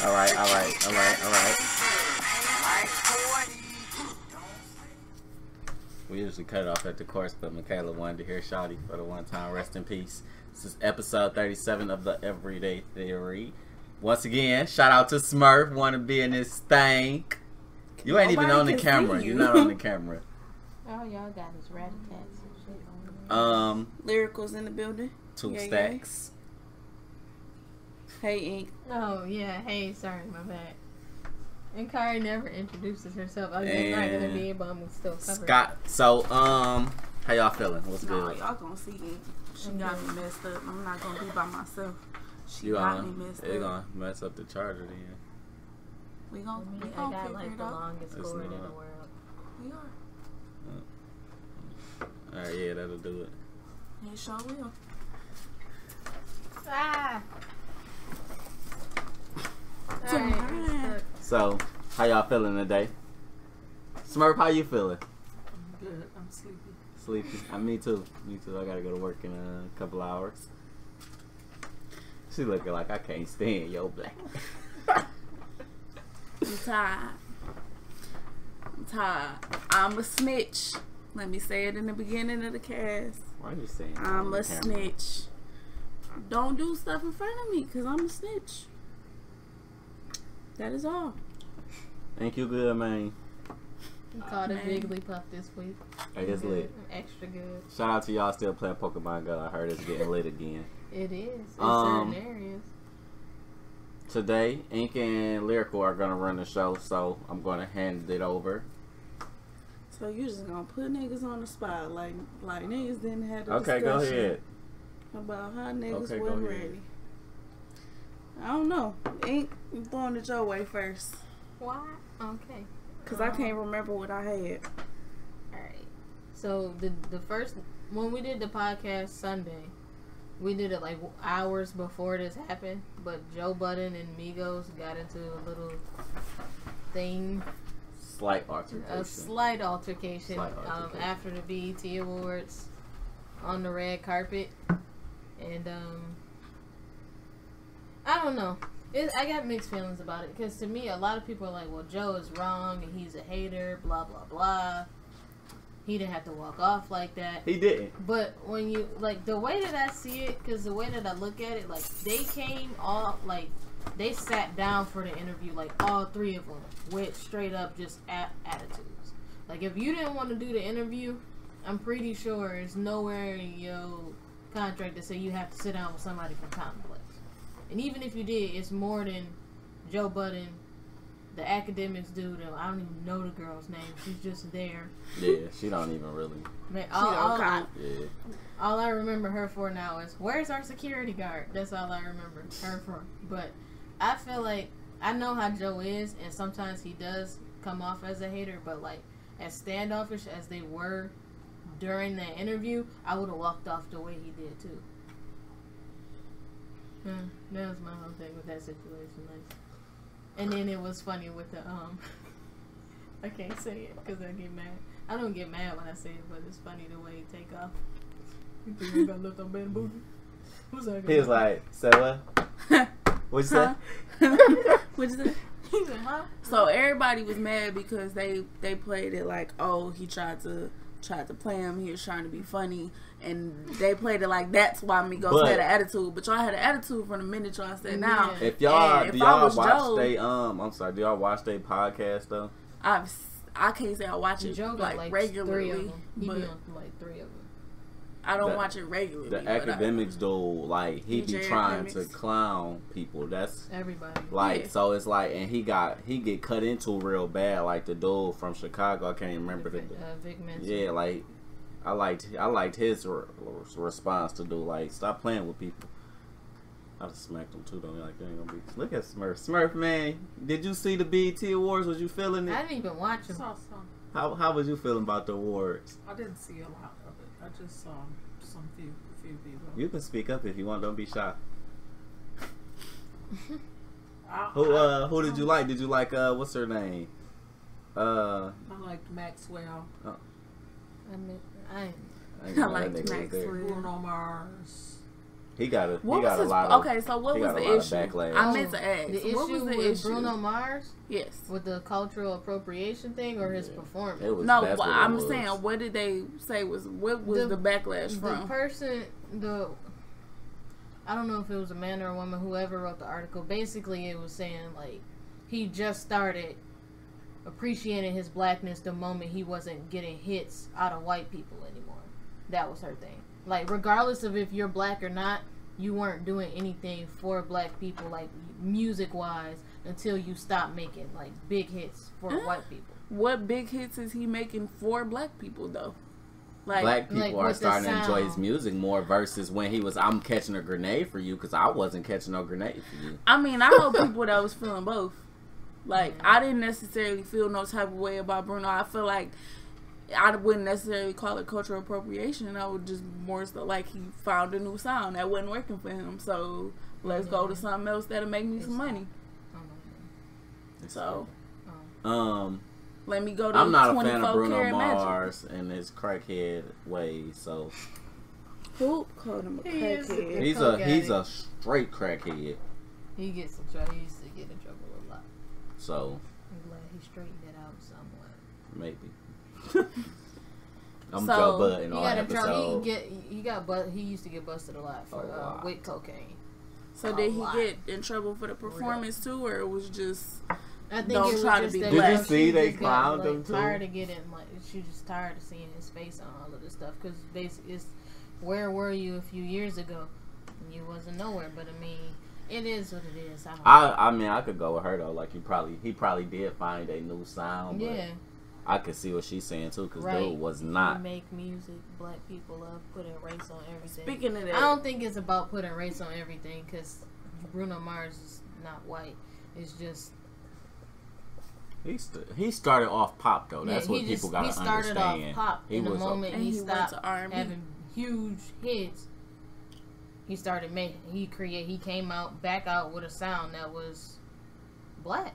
All right. We usually cut it off at the course, but Michaela wanted to hear Shawty for the one time. Rest in peace. This is episode 37 of the Everyday Theory. Once again, shout out to Smurf, want to be in this thing. You ain't even on the camera. You're not on the camera. Oh, y'all got his rat-a-tats and shit. Lyrical's in the building. Two stacks. Hey, Ink. Oh, yeah. Hey, sorry, my bad. And Kari never introduces herself. I was just not gonna be able to still cover Scott. So, how y'all feeling? What's good? Y'all gonna see Ink. She got me messed up. I'm not gonna be by myself. She got me messed up. They're gonna mess up the charger then. We gonna I got like the longest cord in the world. We are. Alright, yeah, that'll do it. It sure will. Ah! Right. So, how y'all feeling today? Smurf, how you feeling? I'm good. I'm sleepy. Sleepy? Me too. Me too. I gotta go to work in a couple hours. She looking like I can't stand yo black. I'm tired. I'm a snitch. Let me say it in the beginning of the cast. Why are you saying that? I'm a snitch. Don't do stuff in front of me, because I'm a snitch. That is all. Thank you, good man. We caught a Jigglypuff this week. Hey, it's lit. Extra good. Shout out to y'all still playing Pokemon Go. I heard it's getting lit again. It is. In certain areas. Today, Ink and Lyrical are gonna run the show, so I'm gonna hand it over. So you just gonna put niggas on the spot like niggas didn't have a Okay, go ahead. About how niggas wasn't ready. I don't know. Ink, I'm throwing it your way first. Why? Okay. Cause I can't remember what I had. Alright. So the first when we did the podcast Sunday, we did it like hours before this happened, but Joe Budden and Migos got into a little thing. Slight altercation. A slight altercation. After the BET Awards on the red carpet. And I don't know. I got mixed feelings about it, because to me a lot of people are like, well, Joe is wrong and he's a hater, blah blah blah. He didn't have to walk off like that. He didn't. But when you, like, the way that I see it, because the way that I look at it, like, they came all, like, they sat down for the interview, like, all three of them with straight up just attitudes. Like, if you didn't want to do the interview, I'm pretty sure it's nowhere in your contract to say you have to sit down with somebody from Complex. And even if you did, it's more than Joe Budden, the academics dude. I don't even know the girl's name. She's just there. Yeah, she don't even really. Man, all I remember her for now is, where's our security guard? That's all I remember her for. But I feel like, I know how Joe is, and sometimes he does come off as a hater, but like, as standoffish as they were during that interview, I would have walked off the way he did too. That was my whole thing with that situation. Like, and then it was funny with the I can't say it because I get mad. I don't get mad when I say it, but it's funny the way he take off. You think you gonna lift on Ben Booty? Who's that? He was like, say what? What'd you say? What'd you say? He said, huh? So everybody was mad because they played it like, oh, he tried to play him. He was trying to be funny, and they played it like that's why Migos had an attitude. But y'all had an attitude from the minute y'all said now. If y'all do y'all watch they I'm sorry, do y'all watch they podcast though? I can't say I watch it like regularly, but he be on like 3 of them. I don't watch it regularly. The academics dude, like, he be trying to clown people. That's everybody. Like, so it's like, and he get cut into real bad. Like the dude from Chicago, I can't even remember Vic Mensa. Yeah, like I liked his response to do, like, stop playing with people. I just smacked him too though. Like, they ain't gonna be. Look at Smurf. Smurf, man, did you see the BET Awards? Was you feeling it? I didn't even watch them. Saw some. How was you feeling about the awards? I didn't see a lot of it. I just saw some few people. You can speak up if you want. Don't be shy. Who did you like? Did you like what's her name? I liked Maxwell. I liked Maxwell. Bruno Mars. He got a what lot was of okay. So what was the issue? I meant to ask. The what issue was the with issue? Bruno Mars? Yes. With the cultural appropriation thing or his performance? I'm saying, what did they say was what was the backlash from? The person, I don't know if it was a man or a woman, whoever wrote the article. Basically, it was saying like he just started appreciating his blackness the moment he wasn't getting hits out of white people anymore. That was her thing. Like, regardless of if you're black or not, you weren't doing anything for black people, like, music-wise, until you stopped making, like, big hits for white people. What big hits is he making for black people, though? Like, black people are starting to enjoy his music more versus when he was, I'm catching a grenade for you, because I wasn't catching no grenade for you. I mean, I know people that was feeling both. Like, I didn't necessarily feel no type of way about Bruno. I feel like I wouldn't necessarily call it cultural appropriation. I would just more so like he found a new sound that wasn't working for him. So let's go to something else that'll make me some money. So, let me go to. I'm not a fan of Bruno Mars and his crackhead ways. So who called him a crackhead? He's a straight crackhead. He gets in trouble. He used to get in trouble a lot. So I'm glad he straightened it out somewhat. Maybe. I'm Joe Bud in all episodes. He used to get busted a lot for with cocaine. So did he get in trouble for the performance too, or it was just? I think it was just that. Did you see they clowned him too? Tired of getting she just tired of seeing his face on all of this stuff because basically, where were you a few years ago? You wasn't nowhere. But I mean, it is what it is. I mean, I could go with her though. Like he probably did find a new sound. But yeah. I could see what she's saying too, because dude was not. You make music, black people love putting race on everything. Speaking of that, I don't think it's about putting race on everything, because Bruno Mars is not white. It's just he started off pop though. That's what people gotta understand. He started off pop. In the moment he stopped having huge hits, he started making. He came back out with a sound that was black.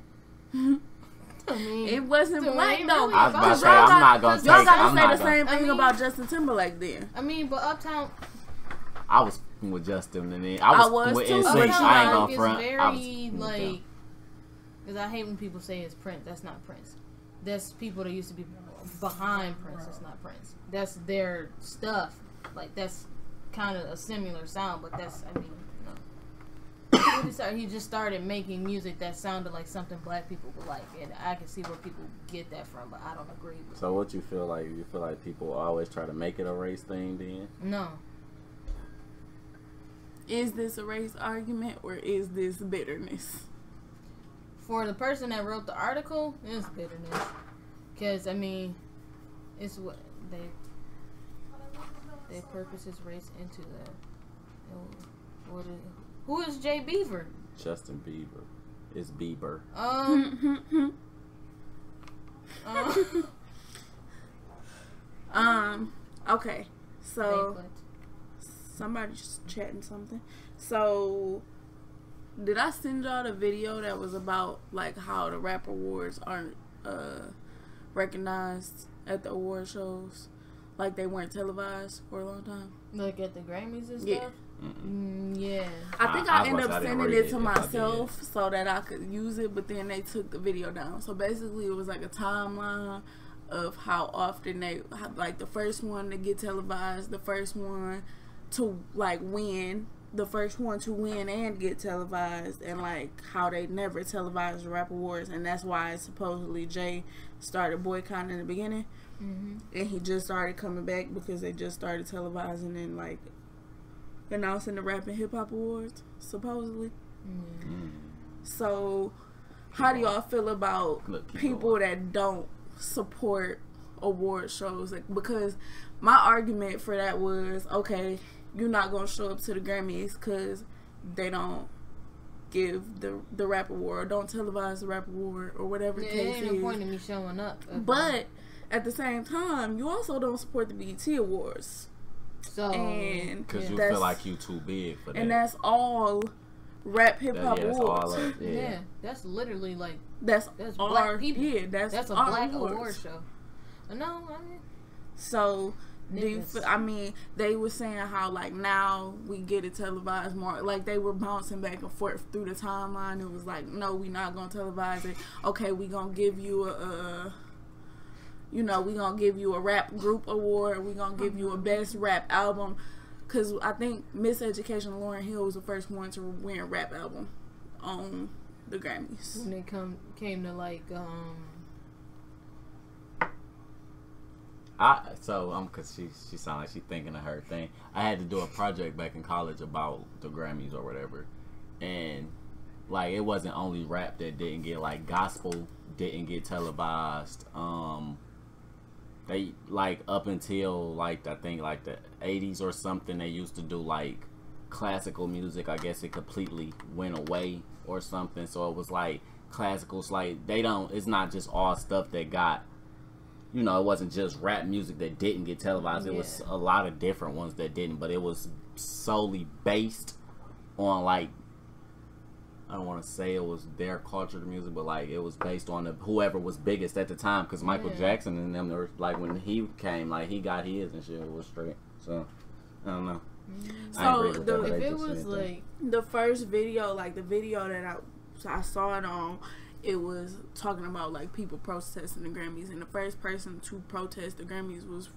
I mean, it wasn't black though. I was about to say, I'm not gonna say. Y'all gotta say the same thing about Justin Timberlake then. I mean, but Uptown. I was with Justin, and then I was with too. NSYNC. I ain't gonna front. It's very like, because I hate when people say it's Prince. That's not Prince. That's people that used to be behind Prince. It's not Prince. That's their stuff. Like that's kind of a similar sound, but that's no. He just started making music that sounded like something black people would like, and I can see where people get that from, but I don't agree with. So what you feel like? You feel like people always try to make it a race thing then? No. Is this a race argument or is this bitterness? For the person that wrote the article, it's bitterness. Because, I mean, it's what they purpose is race into that. Who is Jay Beaver? Justin Bieber. It's Bieber. Okay. So somebody's chatting something. So did I send y'all the video that was about like how the rap awards aren't recognized at the award shows? Like they weren't televised for a long time. Like at the Grammys and stuff? Yeah. I think I ended up sending it to myself so that I could use it, but then they took the video down. So basically it was like a timeline of how often like the first one to get televised, the first one to like win, the first one to win and get televised, and like how they never televised the rap awards, and that's why supposedly Jay started boycotting in the beginning. And he just started coming back because they just started televising and like announcing the rap and hip hop awards supposedly. So how do y'all feel about people that don't support award shows? Like, because my argument for that was, okay, you're not gonna show up to the Grammys because they don't give the rap award or don't televise the rap award or whatever the case is. Ain't no point in me showing up. But at the same time, you also don't support the BET Awards. So, because you feel like you too big for that. And that's all rap hip hop That's all awards. of, Yeah, that's literally like That's black our people. Yeah, that's a our black awards. award show. No, I mean. So, do you Niggas. feel, I mean, they were saying how, like, now we get it televised more. Like, they were bouncing back and forth through the timeline. It was like, no, we not going to televise it. Okay, we going to give you we going to give you a rap group award. We going to give you a best rap album. Because I think Miseducation Lauryn Hill was the first one to win a rap album on the Grammys. When they came to, like, cause she sound like she thinking of her thing. I had to do a project back in college about the Grammys or whatever, and like it wasn't only rap that didn't get, like gospel didn't get televised. They like up until like I think like the 80s or something, they used to do like classical music. I guess it completely went away or something. So it was like classicals, like it's not just all stuff that got. It wasn't just rap music that didn't get televised. It was a lot of different ones that didn't, but it was solely based on, like, I don't want to say it was their culture of music, but, like, it was based on whoever was biggest at the time, because Michael Jackson and them, were, like, when he came, like, he got his and shit, it was straight. So, I don't know. So, if it was, like, the first video, like, the video that I saw it on, it was talking about, like, people protesting the Grammys, and the first person to protest the Grammys was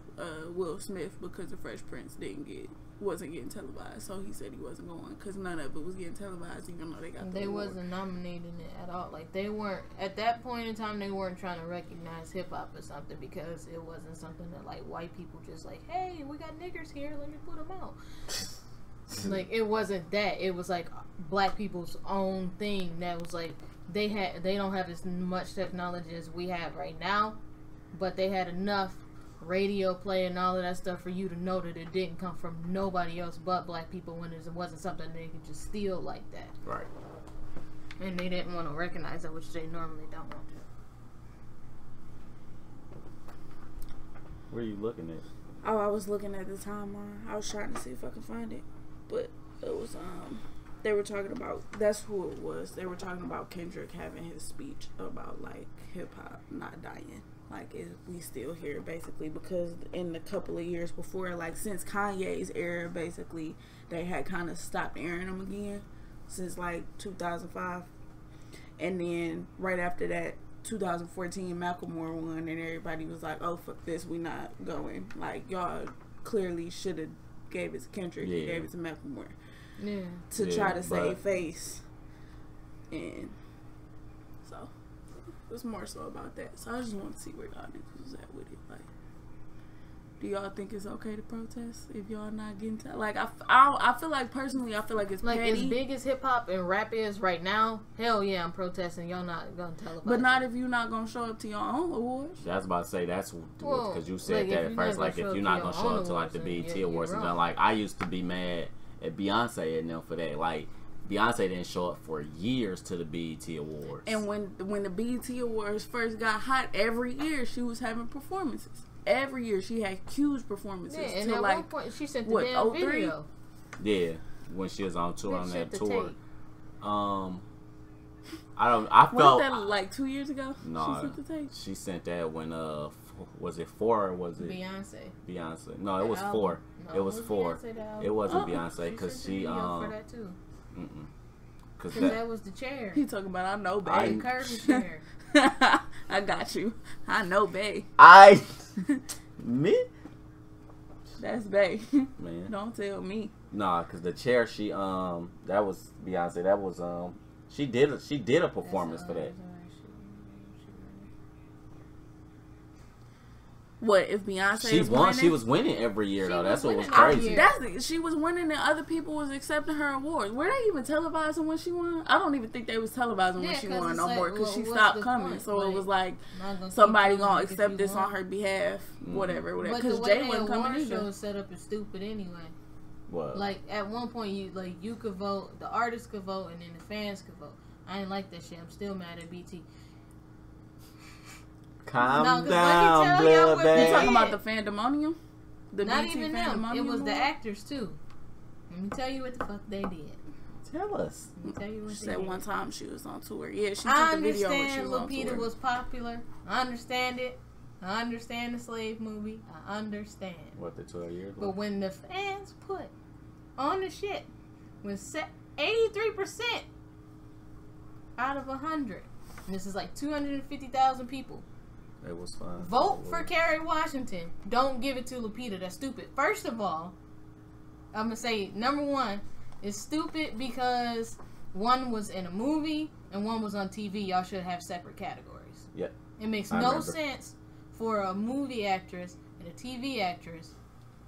Will Smith, because the Fresh Prince wasn't getting televised. So he said he wasn't going because none of it was getting televised, even though they got the award. Wasn't nominating it at all. Like, they weren't at that point in time. They weren't trying to recognize hip hop or something, because it wasn't something that, like, white people just like, hey, we got niggers here, let me put them out. Like, it wasn't that. It was like black people's own thing that was like. They don't have as much technology as we have right now, but they had enough radio play and all of that stuff for you to know that it didn't come from nobody else but black people, when it wasn't something they could just steal like that. Right. And they didn't want to recognize it, which they normally don't want to. Where are you looking at? Oh, I was looking at the timeline. I was trying to see if I could find it, but it was they were talking about, that's who it was. They were talking about Kendrick having his speech about, like, hip hop not dying. Like, we still here, basically, because in the couple of years before, like, since Kanye's era, basically, they had kind of stopped airing them again since, like, 2005. And then right after that, 2014, Macklemore won, and everybody was like, oh, fuck this, we not going. Like, y'all clearly should have gave it to Kendrick and gave it to Macklemore. Yeah. To try to save face. And so it was more so about that. So I just want to see where y'all niggas was at with it. Like, do y'all think it's okay to protest if y'all not getting like, I feel like, personally, I feel like it's like petty. As big as hip hop and rap is right now, hell yeah, I'm protesting. Y'all not gonna televise. But not if you're not gonna show up to your own awards. That's about to say, that's because you said like, that at first. Like, if you're not gonna show up to, like, the BET Awards and like, I used to be mad at Beyonce and them for that. Like, Beyonce didn't show up for years to the BET Awards. And when the BET Awards first got hot, every year she was having performances. Every year she had huge performances. Yeah, and at like, one point she sent the damn video. Yeah, when she was on tour, on that tour. Tape. I felt was that like 2 years ago? No, she sent the tape. She sent that when was it 4 or was it Beyonce? No, it was 4. No, it was 4. It wasn't Beyonce because she for that too. Because that was the chair. He talking about I know, babe. The curvy chair. I got you. I know, babe. Me? That's babe. Man, don't tell me. Nah, because the chair that was Beyonce. That was she did a performance for that. What if Beyonce? She won. Winning? She was winning every year though. That's what was crazy. crazy. She was winning, and other people was accepting her awards. Were they even televising when she won? I don't even think they was televising when she won no more because she stopped coming. Point? So like, it was like somebody gonna accept this on her behalf, whatever. Because Jay wasn't coming either. The show was set up is stupid anyway. What? Like at one point you could vote, the artists could vote, and then the fans could vote. I ain't like that shit. I'm still mad at BT. Calm down, blood bag. You talking about the fandemonium? Not even them. It was the actors too. Let me tell you what the fuck they did. Tell us. Let me tell you what She they said did. one time she was on tour. Yeah, she I took the video when she understand was on Lupita tour. was popular. I understand it. I understand the slave movie. I understand. What, the 12 years? But when the fans put on the shit, when 83% out of 100, and this is like 250,000 people, It was fun. vote for Kerry Washington. Don't give it to Lupita. That's stupid. First of all, I'm going to say, number one, it's stupid because one was in a movie and one was on TV. Y'all should have separate categories. Yep. It makes I no remember. sense for a movie actress and a TV actress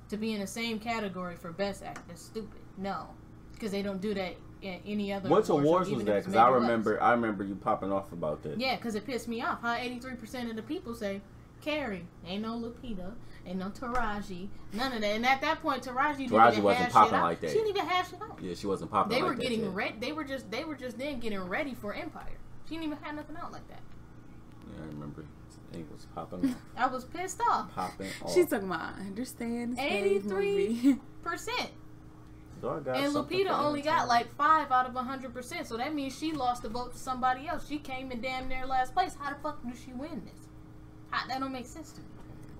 to be in the same category for best actor. That's stupid. No. Because they don't do that in any other What award show, awards was even that? if it's Because I major remember you popping off about that. yeah, because it pissed me off. How 83% of the people say, Carrie, ain't no Lupita, ain't no Taraji, none of that. And at that point, Taraji didn't Taraji even wasn't have popping shit out. like that. She didn't even have shit out. Yeah, she wasn't popping They like were that. getting yet. ready. They were just then getting ready for Empire. She didn't even have nothing out like that. Yeah, I remember. It was popping off. I was pissed off. Popping off. She's talking about, I understand the slave 83. movie. Dog got And something Lupita for only got entertainment. like 5 out of 100%. So that means she lost the vote to somebody else. She came in damn near last place. How the fuck do she win this? That don't make sense to me.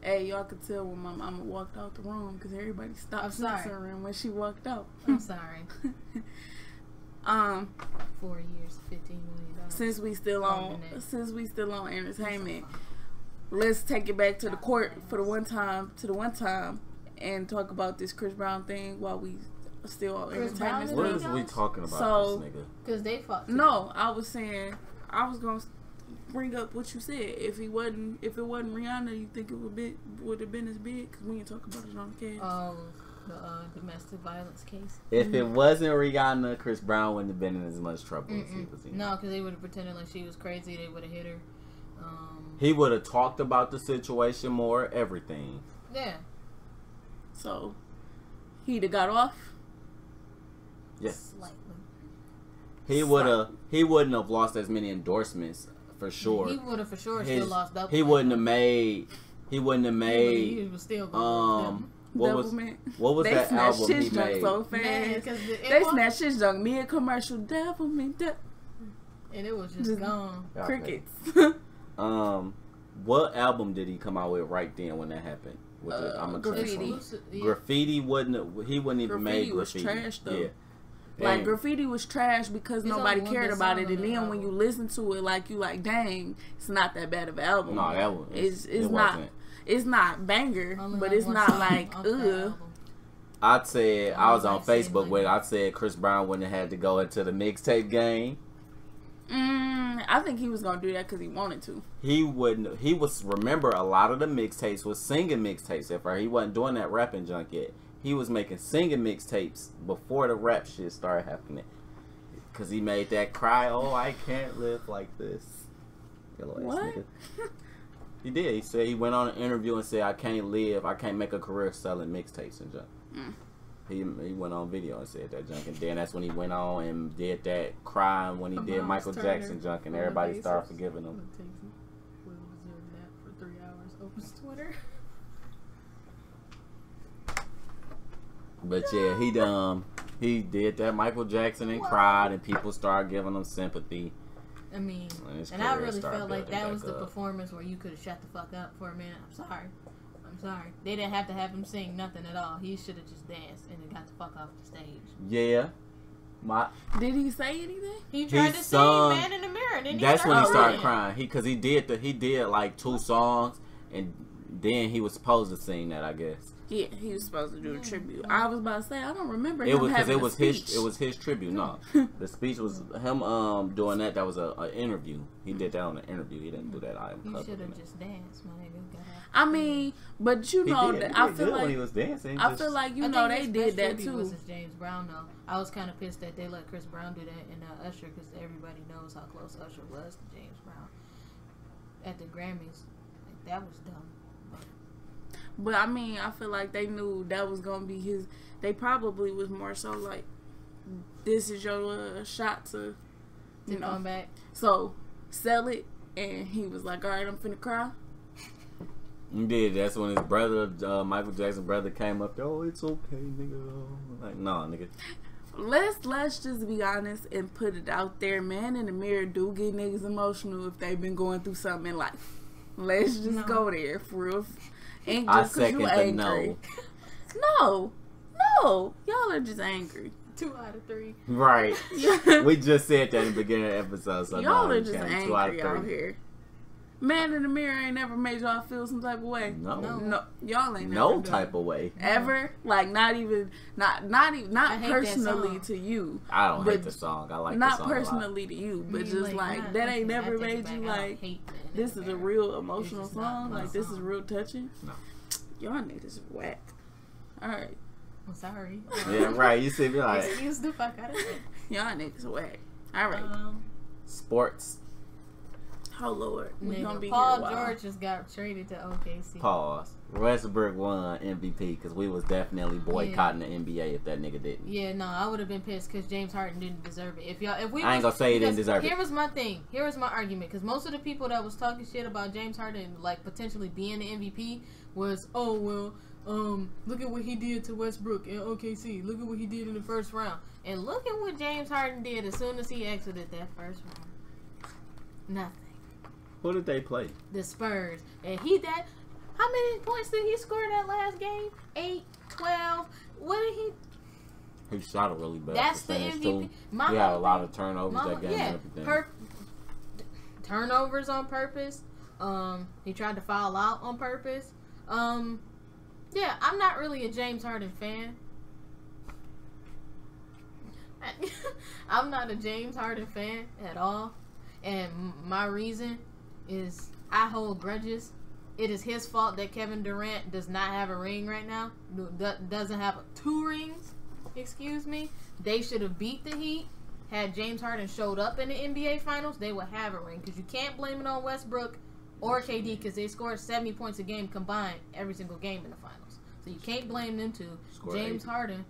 Hey, y'all could tell when my mama walked out the room because everybody I'm stopped sorry. censoring when she walked out. I'm sorry. 4 years, $15 million. Since we still on entertainment, let's take it back to the court for the one time and talk about this Chris Brown thing while we still on Chris Brown entertainment is What stuff. is we talking about, So- this nigga? Because they fought. No, I was saying I was gonna bring up what you said. If it wasn't Rihanna, you think it would have been as big? Because we didn't talk about it on the cast. The domestic violence case. If it wasn't Rihanna, Chris Brown wouldn't have been in as much trouble as he was in. No, because they would have pretended like she was crazy. They would have hit her. He would have talked about the situation more, everything. Yeah. So he'd have got off. Yes. Slightly. He wouldn't have lost as many endorsements for sure. He would have for sure still lost double. He wouldn't have made He was still going what was They that snatched album his he junk made? so fast. Man, They snatched his junk mid commercial. Devilment, and it was just gone. Okay. crickets. What album did he come out with right then when that happened? Was it I'm a Graffiti. Graffiti he wouldn't even make Was graffiti. trash though. Yeah. Like And graffiti was trash because There's nobody only one cared good about song it, on and the then when album. you listen to it, like you like, dang, it's not that bad of an album. No, that was it's not. wasn't. It's not banger, Only but like it's one not song like off that album. I'd say I was on Like say Facebook like with. that. I said Chris Brown wouldn't have had to go into the mixtape game. I think he was gonna do that because he wanted to. He wouldn't. He was remember a lot of the mixtapes was singing mixtapes. If he wasn't doing that rapping junk yet, he was making singing mixtapes before the rap shit started happening. Cause he made that cry. Oh, I can't live like this. Yellow ass What? nigga. He did. He said he went on an interview and said, I can't make a career selling mixtapes and junk. He went on video and said that junk, and then that's when he went on and did that crying when he did Miles Michael Turner Jackson junk, and on the everybody basis. started forgiving him. It takes me. Will deserve that for 3 hours. Opens Twitter. But yeah, he did that Michael Jackson and cried, and people started giving him sympathy. I mean, his and I career really started felt like building that was back the up. performance where you could have shut the fuck up for a minute. I'm sorry. They didn't have to have him sing nothing at all. He should have just danced and then got the fuck off the stage. Yeah, Did he say anything? He tried to sung- sing "Man in the Mirror." And then that's when he started crying. crying. He did like 2 songs, and then he was supposed to sing that, I guess. Yeah, he was supposed to do a tribute. I was about to say I don't remember It him was because having it was a speech. his tribute. No, the speech was him doing that. That was a interview. He did that on an interview. He didn't do that album You cover. should have just danced, my nigga. Got off. I mean, but you He know, did. that He I did feel good when like he was dancing. I feel like I they think his did best that tribute too. Was James Brown though. I was kind of pissed that they let Chris Brown do that and Usher because everybody knows how close Usher was to James Brown at the Grammys. Like, that was dumb. But I mean, I feel like they knew that was gonna be his. They probably was more so like, this is your shot to, To you know. come back. So sell it, and he was like, "All right, I'm finna cry." He did. That's when his brother, Michael Jackson's brother, came up. Oh, it's okay, nigga. Like, no, nigga. let's just be honest and put it out there. Man in the mirror do get niggas emotional if they've been going through something in life. Let's just go there for real. Ain't just because you angry. No, y'all are just angry. 2 out of 3. Right. We just said that in the beginning of the episode. So y'all are just angry out here. Man in the mirror ain't never made y'all feel some type of way. No. Y'all ain't no never type of way. Ever? Like not personally to you. I don't hate the song. I like the song. Not personally to you, but just like that ain't never made you like this is a real emotional song. Like this is real touching. No. Y'all niggas is whack. Alright. I'm sorry. Yeah, right. You see me like excuse the fuck out of it. Y'all niggas whack. Alright. Sports. Oh Lord, we gonna be Paul here George just got traded to OKC. Pause. Westbrook won MVP because we was definitely boycotting the NBA if that nigga didn't. Yeah, no, I would have been pissed because James Harden didn't deserve it. I ain't gonna say he didn't deserve it. Here was my thing. Here was my argument because most of the people that was talking shit about James Harden like potentially being the MVP was, oh well, look at what he did to Westbrook and OKC. Look at what he did in the first round, and look at what James Harden did as soon as he exited that first round. Nothing. Who did they play? The Spurs. And how many points did he score that last game? 8, 12. What did he... He shot a really bad That's the percentage MVP. too. He had a lot of turnovers that game and everything. Turnovers on purpose. He tried to foul out on purpose. Yeah, I'm not really a James Harden fan. I'm not a James Harden fan at all. And my reason is I hold grudges. It is his fault that Kevin Durant does not have a ring right now. Doesn't have 2 rings. Excuse me. They should have beat the Heat. Had James Harden showed up in the NBA Finals, they would have a ring. Because you can't blame it on Westbrook or KD because they scored 70 points a game combined every single game in the Finals. So you can't blame them two. James Harden.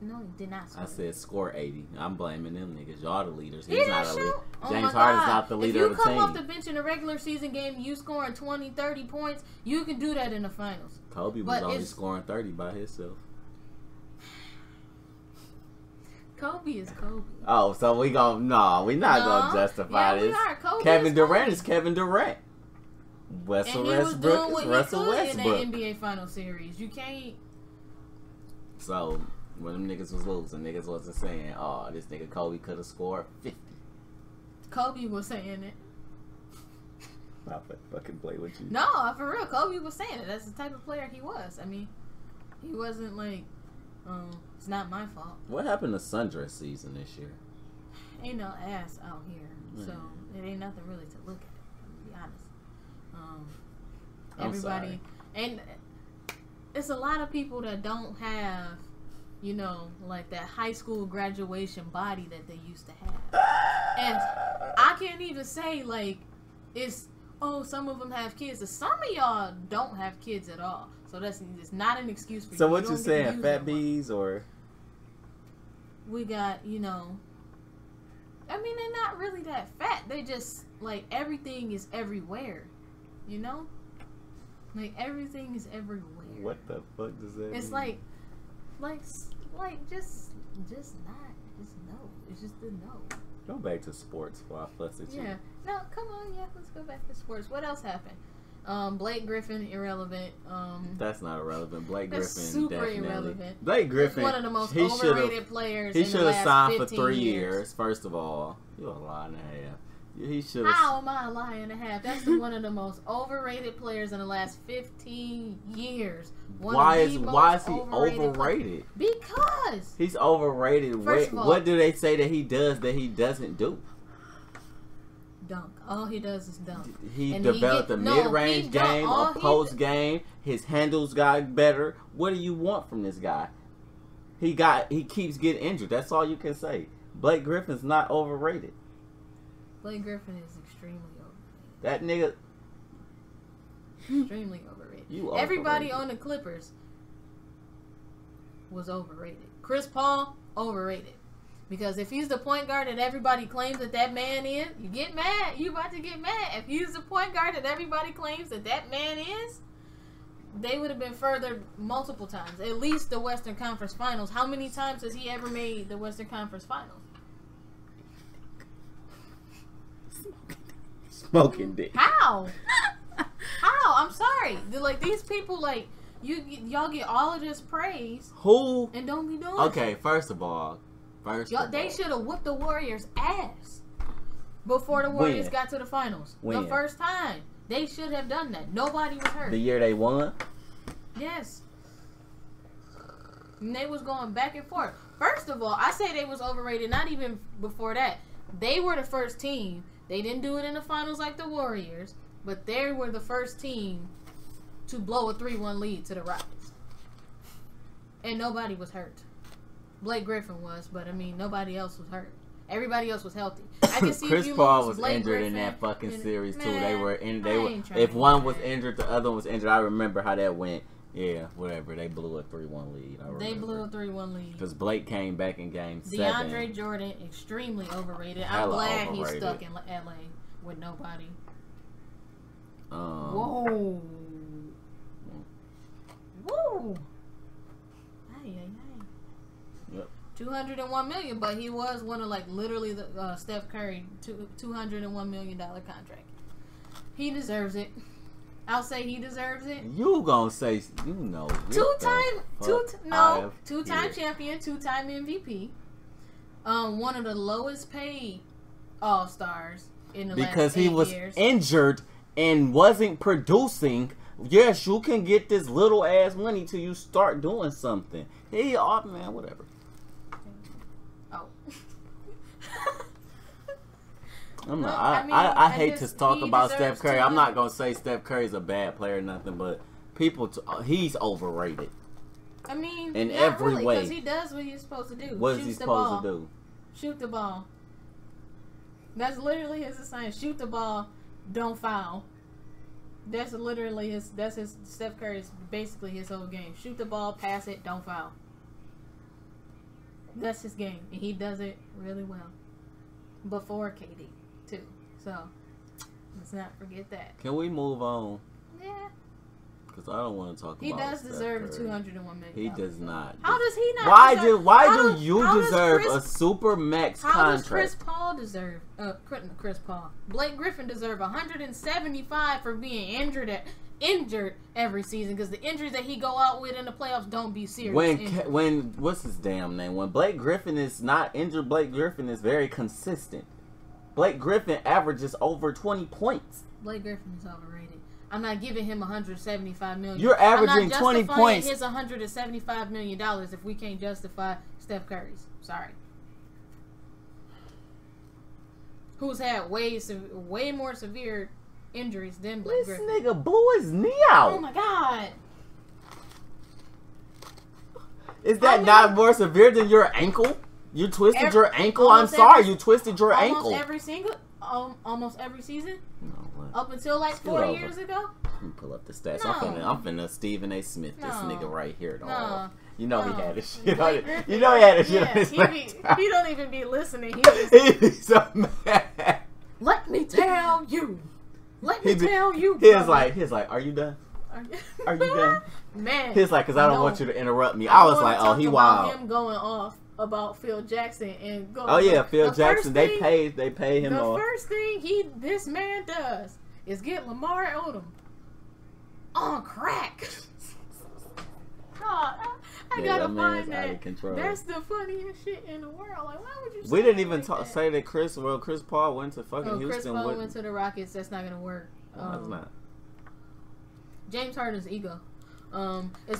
No, he did not score. I said score 80. I'm blaming them niggas. Y'all the leaders. He's not a leader. James Harden's not the leader of the team. If you come off the bench in a regular season game, you scoring 20, 30 points, you can do that in the finals. Kobe was only scoring 30 by himself. Kobe is Kobe. Oh, so we not gonna justify this. Kevin Durant is Kevin Durant. Russell Westbrook is Russell Westbrook. In the NBA final series, you can't. So when them niggas was losing, niggas wasn't saying, "Oh, this nigga Kobe could have scored 50." Kobe was saying it. I'll fucking play with you. No, for real, Kobe was saying it. That's the type of player he was. I mean, he wasn't like, it's not my fault. What happened to sundress season this year? Ain't no ass out here, so it ain't nothing really to look at. To be honest, everybody and it's a lot of people that don't have, like that high school graduation body that they used to have, and I can't even say like it's. Oh, some of them have kids. Some of y'all don't have kids at all. So it's not an excuse for you. So what you saying, fat bees or? We got, I mean, they're not really that fat. They just, like, everything is everywhere. Like, everything is everywhere. What the fuck does that mean? It's like, just not. Just no. It's just the no. Go back to sports before I fuss at you. Yeah. No, come on. Yeah, let's go back to sports. What else happened? Blake Griffin, irrelevant. That's not irrelevant. Blake That's Griffin, super definitely. irrelevant. Blake Griffin, one of the most overrated players. He should have signed for 3 years. years. First of all, you're a lie and a half. He should. How am I a lie and a half? That's one of the most overrated players in the last 15 years. Why is he overrated? Because he's overrated. First of all, what do they say that he does that he doesn't do? Dunk. All he does is dunk. He developed a mid-range game, a post game. His handles got better. What do you want from this guy? He keeps getting injured. That's all you can say. Blake Griffin's not overrated. Blake Griffin is extremely overrated. That nigga extremely overrated. Everybody on the Clippers was overrated. Chris Paul, overrated. Because if he's the point guard that everybody claims that man is, you get mad. You about to get mad. If he's the point guard that everybody claims that man is, they would have been further multiple times. At least the Western Conference Finals. How many times has he ever made the Western Conference Finals? Smoking dick. How? How? I'm sorry. Like, these people, like, y'all get all of this praise. Who? And don't be doing Okay, shit. first of all. They should have whooped the Warriors' ass before the Warriors got to the finals. When? The first time. They should have done that. Nobody was hurt. The year they won? Yes. And they was going back and forth. First of all, I say they was overrated. Not even before that. They were the first team. They didn't do it in the finals like the Warriors, but they were the first team to blow a 3-1 lead to the Rockets. And nobody was hurt. Blake Griffin was, but I mean, nobody else was hurt. Everybody else was healthy. I can see Chris if you Paul lose was Blake injured Griffin in that fucking series too. Man, They were in. They I were. ain't trying If to one do was that. injured, the other one was injured. I remember how that went. Yeah, whatever. They blew a 3-1 lead. They blew a 3-1 lead. Because Blake came back in game 7. DeAndre Jordan, extremely overrated. I'm Hella glad overrated. he's stuck in LA with nobody. Whoa. Woo. Ay, ay, ay. Yep. 201 million, but he was one of like literally the Steph Curry $201 million contract. He deserves it. I'll say he deserves it. You gonna say you know? Two-time Yeah. champion, 2-time MVP. One of the lowest paid All-Stars in the Because last he 8 was years. injured and wasn't producing. Yes, you can get this little ass money till you start doing something. Hey, oh man, whatever. Oh. I'm not, I mean, I hate just- to talk he about deserves Steph Curry. to- I'm not gonna say Steph Curry's a bad player or nothing, but he's overrated. I mean, In not every really, way. because he does what he's supposed to do. What is Shoots he the supposed ball. to do? Shoot the ball. That's literally his assignment. Shoot the ball. Don't foul. That's literally his. That's his. Steph Curry's basically his whole game. Shoot the ball, pass it, don't foul. That's his game, and he does it really well. Before KD, too. So let's not forget that. Can we move on? Yeah, Because I don't want to talk he about does Steph deserve Curry. 201 million. He does not. How does he not? Why deserve, do you how does deserve Chris- a super max How does Chris contract? Paul deserve? Chris Paul. Blake Griffin deserve 175 for being injured every season because the injuries that he go out with in the playoffs don't be serious. When what's his damn name? When Blake Griffin is not injured, Blake Griffin is very consistent. Blake Griffin averages over 20 points. Blake Griffin is overrated. I'm not giving him 175 million. You're averaging I'm not 20 points. His 175 million dollars if we can't justify Steph Curry's. Sorry. Who's had way more severe injuries than Blake This Griffin. nigga blew his knee out. Oh my god. Is that not more severe than your ankle? You twisted your ankle? I'm almost sorry, every- you twisted your ankle. Almost every season No, what? up until like Scoot 4 over. years ago. Let me pull up the stats. No. I'm finna Stephen A. Smith this No. nigga right here. Dog. No. You know No. he had his shit on Blake it. Griffin- You know he had his shit on Yeah, his he don't even be listening. He just, He be so mad. let me tell you. Let me He be- tell you. He was brother. like, are you done? Are Are you done? Man. He was like, because I don't no. want you to interrupt me. I was wanna like, oh, talk he about wild. him going off about Phil Jackson and going. Oh yeah, the Phil first Jackson. They thing- pay him The off. first thing this man does is get Lamar Odom on crack. God, I Yeah, gotta that man is find out of that. control. That's the funniest shit in the world. Like, why would you? We say didn't that even like that? say that Chris Paul went to fucking Oh, Houston. Chris Paul with, went to the Rockets. That's not gonna work. No, it's not. James Harden's ego.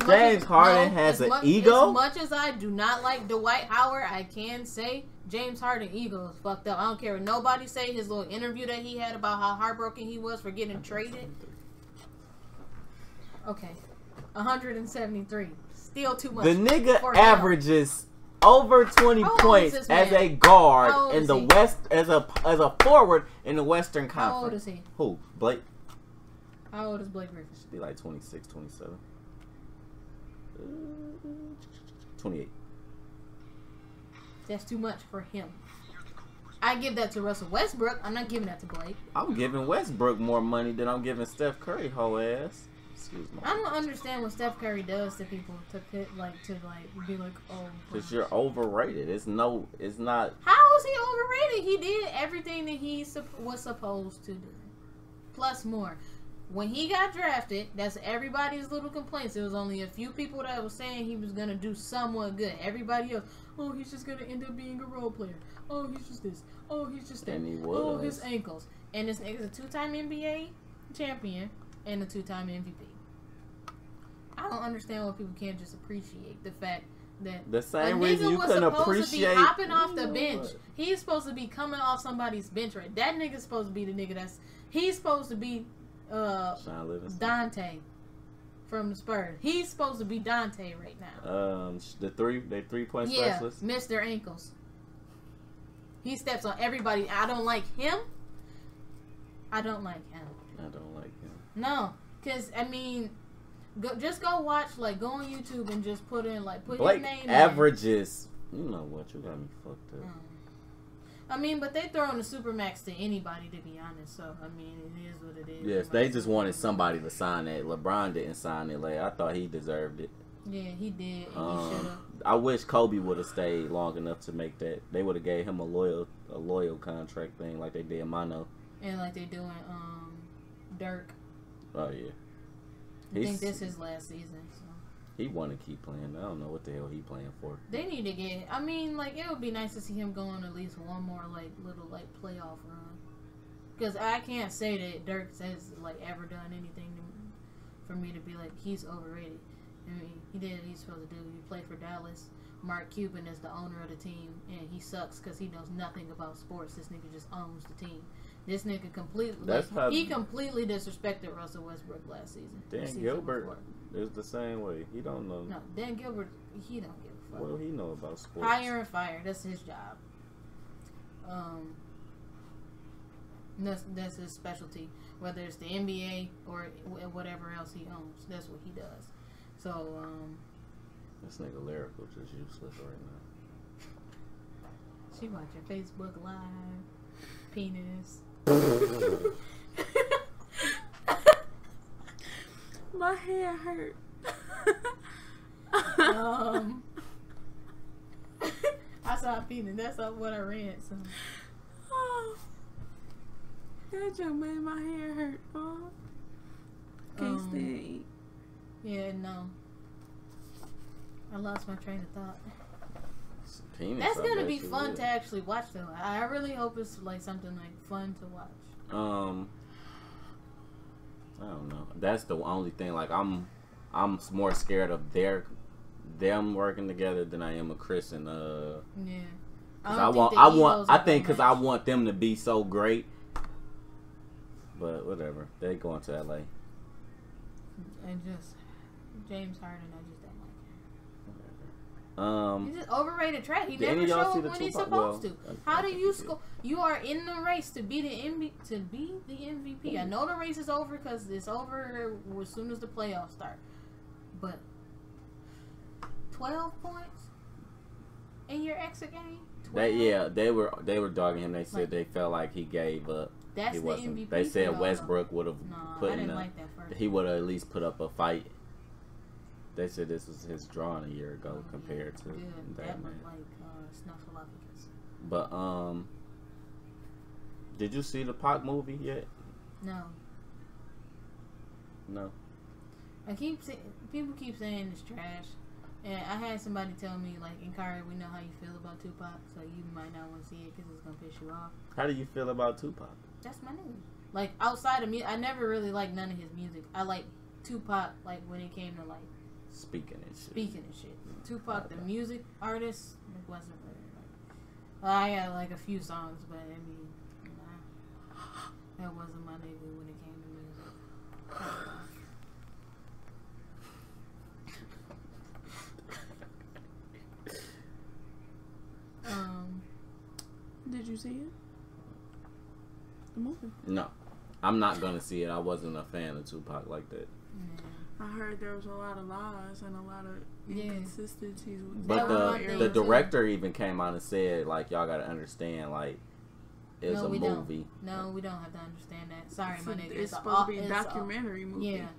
James Harden has an ego? As much as I do not like Dwight Howard, I can say James Harden ego is fucked up. I don't care what nobody say. His little interview that he had about how heartbroken he was for getting traded. Okay, 173. Still too much. The nigga for him. averages over 20 How old is points this as man? a guard How old in is the he? West as a forward in the Western How old Conference. is he? Who? Blake? How old is Blake Griffin? Should be like 26, 27. 28. That's too much for him. I give that to Russell Westbrook. I'm not giving that to Blake. I'm giving Westbrook more money than I'm giving Steph Curry whole ass. Excuse me. I don't understand what Steph Curry does to people to be like, oh. Because you're overrated. It's not. How is he overrated? He did everything that he was supposed to do, plus more. When he got drafted, that's everybody's little complaints. There was only a few people that was saying he was gonna do somewhat good. Everybody else, oh, he's just gonna end up being a role player. Oh, he's just this. Oh, he's just that. And he was. Oh, his ankles. And this nigga's a 2-time NBA champion and a 2-time MVP. I don't understand why people can't just appreciate the fact that the same reason you couldn't appreciate to be hopping off the bench. He's supposed to be coming off somebody's bench, right? That nigga's supposed to be the nigga he's supposed to be Dante from the Spurs. He's supposed to be Dante right now. The 3-point specialist. Mr. Ankles. He steps on everybody. I don't like him. No, because I mean, just go watch, go on YouTube and just put Blake his name. Averages. You know what? You got me fucked up. I mean, but they throwing the supermax to anybody, to be honest. So I mean, it is what it is. Yes, they just wanted somebody to sign that. LeBron didn't sign it. I thought he deserved it. Yeah, he did. And he should have. I wish Kobe would have stayed long enough to make that. They would have gave him a loyal contract thing like they did Mano. And like they doing Dirk. Oh yeah. I think this is last season. So. He want to keep playing. I don't know what the hell he playing for. They need to get. I mean, it would be nice to see him go on at least one more little playoff run. Because I can't say that Dirk has ever done anything for me to be he's overrated. I mean, he did what he's supposed to do. He played for Dallas. Mark Cuban is the owner of the team, and he sucks because he knows nothing about sports. This nigga just owns the team. This nigga completely he completely disrespected Russell Westbrook last season. Dan Gilbert is the same way. He don't know. No, Dan Gilbert, he don't give a fuck. Well, he know about sports. Hire and fire. That's his job. That's his specialty. Whether it's the NBA or whatever else he owns, that's what he does. So, this nigga Lyrikal just useless right now. She watching Facebook Live. Penis. My hair hurt. I saw a penis. That's what I read. So. Oh, that just made my hair hurt. Oh, can't stay. Yeah, no. I lost my train of thought. Penis, that's gonna be fun to actually watch, though. I really hope it's something fun to watch. I don't know. That's the only thing. I'm more scared of them working together than I am of Chris and Yeah. I think because I want them to be so great. But whatever, they going to LA. And just James Harden, I just don't like him. He's just overrated trash. He never showed when he's supposed to. How do you score? You are in the race to be the MVP. I know the race is over because it's over as soon as the playoffs start. But 12 points in your exit game. 12? They were dogging him. They said they felt like he gave up. That's the MVP. They said Westbrook would have put in he would have at least put up a fight. They said this was his drawing a year ago compared to that man. Snuffleupagus. But did you see the Pac movie yet? No. People keep saying it's trash, and I had somebody tell me Inkari, we know how you feel about Tupac, so you might not want to see it because it's gonna piss you off. How do you feel about Tupac? That's my nigga. Outside of me, I never really liked none of his music. I like Tupac when it came to speaking and shit. Tupac, the music artist, it wasn't really I had a few songs, but I mean, that wasn't my nigga when it came to music. Did you see it? The movie? No, I'm not gonna see it. I wasn't a fan of Tupac like that. I heard there was a lot of lies and a lot of inconsistencies. But the director even came out and said, y'all gotta understand, it's a movie. No, we don't have to understand that. Sorry, my nigga. It's supposed to be a documentary movie. Yeah,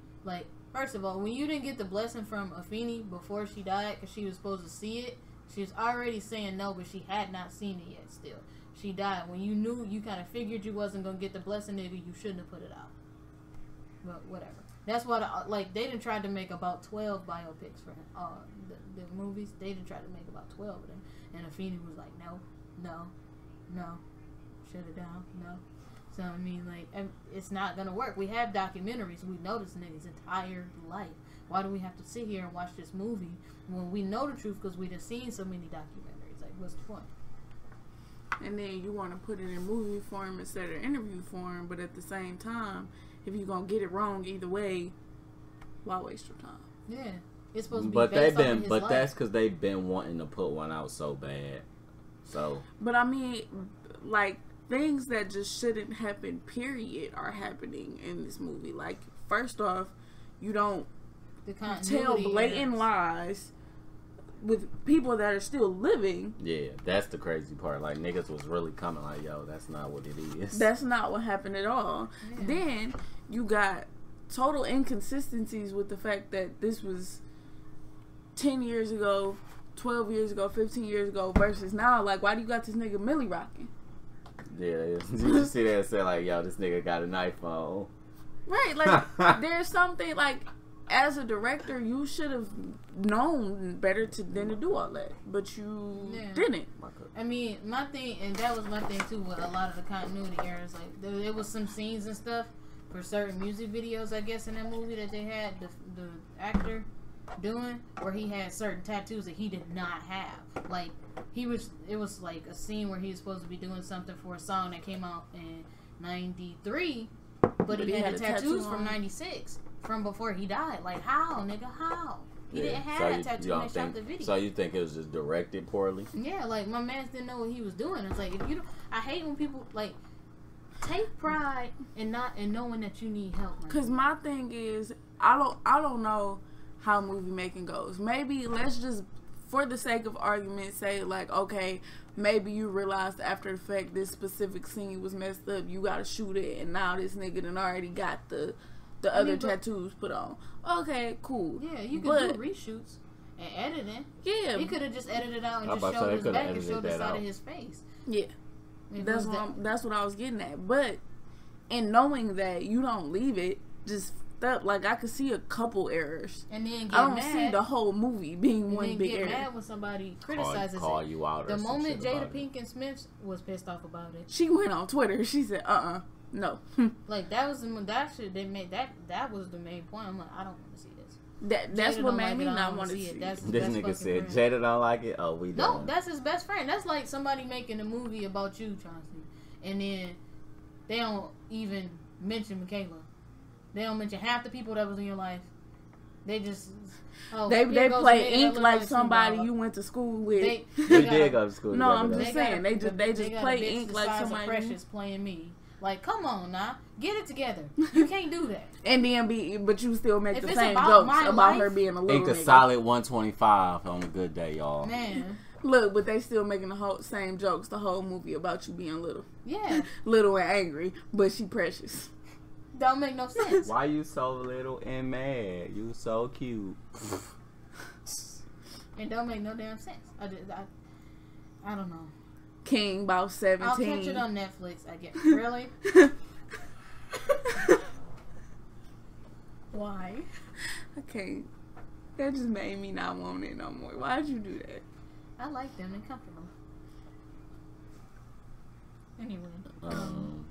First of all, when you didn't get the blessing from Afeni before she died, because she was supposed to see it, she was already saying no, but she had not seen it yet still. She died. When you knew, you kind of figured you wasn't going to get the blessing, nigga, you shouldn't have put it out. But whatever. That's why, they didn't try to make about 12 biopics for him. The movies, they didn't try to make about 12 of them. And Afeni was like, no, shut it down, no. So, I mean, it's not going to work. We have documentaries. We know this nigga's entire life. Why do we have to sit here and watch this movie when we know the truth because we done seen so many documentaries? Like, what's the point? And then you want to put it in movie form instead of interview form, but at the same time, if you're going to get it wrong either way, why waste your time? Yeah. It's supposed to be but based they've been, on his but life. that's because they've been wanting to put one out so bad. So. But I mean, things that just shouldn't happen, period, are happening in this movie. Like, first off, you don't tell blatant lies with people that are still living. Yeah, that's the crazy part. Like, niggas was really coming like, yo, that's not what it is. That's not what happened at all. Yeah. Then you got total inconsistencies with the fact that this was 10 years ago, 12 years ago, 15 years ago versus now. Like, why do you got this nigga Millie rocking? Yeah, you just see that and say like, yo, this nigga got an iPhone. Right, like, there's something, like, as a director, you should have known better than to do all that. But you didn't. I mean, my thing, and that was my thing too with a lot of the continuity errors. Like, there was some scenes and stuff for certain music videos, I guess, in that movie that they had the actor doing, where he had certain tattoos that he did not have. Like, it was like a scene where he was supposed to be doing something for a song that came out in 93, but he had the tattoos from 96, from before he died. Like, how, nigga, how? He didn't have that tattoo when they shot the video. So you think it was just directed poorly? Yeah, like, my man didn't know what he was doing. It's like, if you don't, I hate when people, like, take pride in knowing that you need help. Because my thing is, I don't know how movie making goes. Maybe let's just, for the sake of argument, say like, okay, maybe you realized after the fact this specific scene was messed up, you gotta shoot it, and now this nigga done already got the other tattoos put on. Okay, cool. Yeah, you could do reshoots and editing. Yeah, he could have just edited out and just showed his back and showed the side of his face. Yeah, that's what I was getting at. But in knowing that, you don't leave it just up. Like, I could see a couple errors, and then I don't see the whole movie being one big error. Get mad when somebody criticizes call you out. The moment Jada Pinkett Smith was pissed off about it, she went on Twitter. She said, no. Like, that was that shit. They made that was the main point. I'm like, I don't want to see this. That's what made me not want to see it. That's this nigga said Jada don't like it. Oh, we don't. No, that's his best friend. That's like somebody making a movie about you, Chauncey, and then they don't even mention Michaela. They don't mention half the people that was in your life. They just they play ink like somebody you went to school with. They did go to school. No, I'm just saying they just play ink like somebody. Precious playing me. Like, come on now, get it together. You can't do that. And then but you still make the same jokes about her being a little. Ink a solid 125 on a good day, y'all. Man. Look, but they still making the whole same jokes the whole movie about you being little. Yeah. Little and angry, but she precious. Don't make no sense. Why you so little and mad? You so cute. It don't make no damn sense. I don't know. King about 17. I'll catch it on Netflix, I guess. Really? Why? Okay. That just made me not want it no more. Why'd you do that? I like them. They're comfortable. Anyway.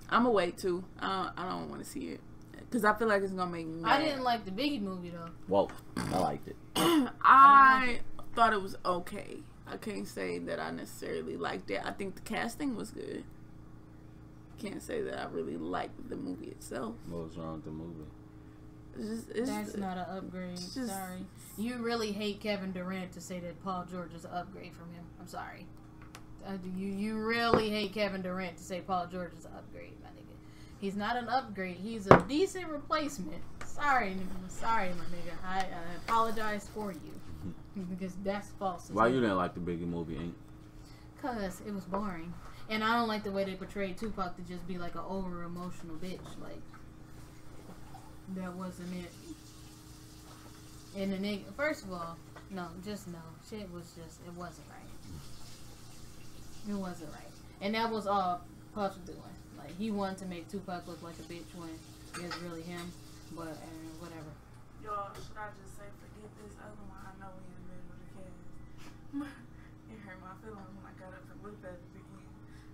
I'm gonna wait too. I don't want to see it because I feel like it's gonna make me mad. I didn't like the Biggie movie though. Whoa, I liked it. I thought it was okay. I can't say that I necessarily liked it. I think the casting was good. Can't say that I really liked the movie itself. What was wrong with the movie? That's not an upgrade. Sorry. You really hate Kevin Durant to say that Paul George is an upgrade from him. I'm sorry. You really hate Kevin Durant to say Paul George is an upgrade, my nigga. He's not an upgrade. He's a decent replacement. Sorry, my nigga. I apologize for you. Because that's false. Why you didn't like the Biggie movie, ain't? Because it was boring. And I don't like the way they portrayed Tupac to just be like an over-emotional bitch. Like, that wasn't it. And the nigga, first of all, no, just no. Shit was just, it wasn't right. It wasn't right. And that was all Puff was doing. Like, he wanted to make Tupac look like a bitch when it was really him. But, whatever. Y'all, should I just say forget this other one? I know we in the middle of the cast. It hurt my feelings when I got up and looked at it again.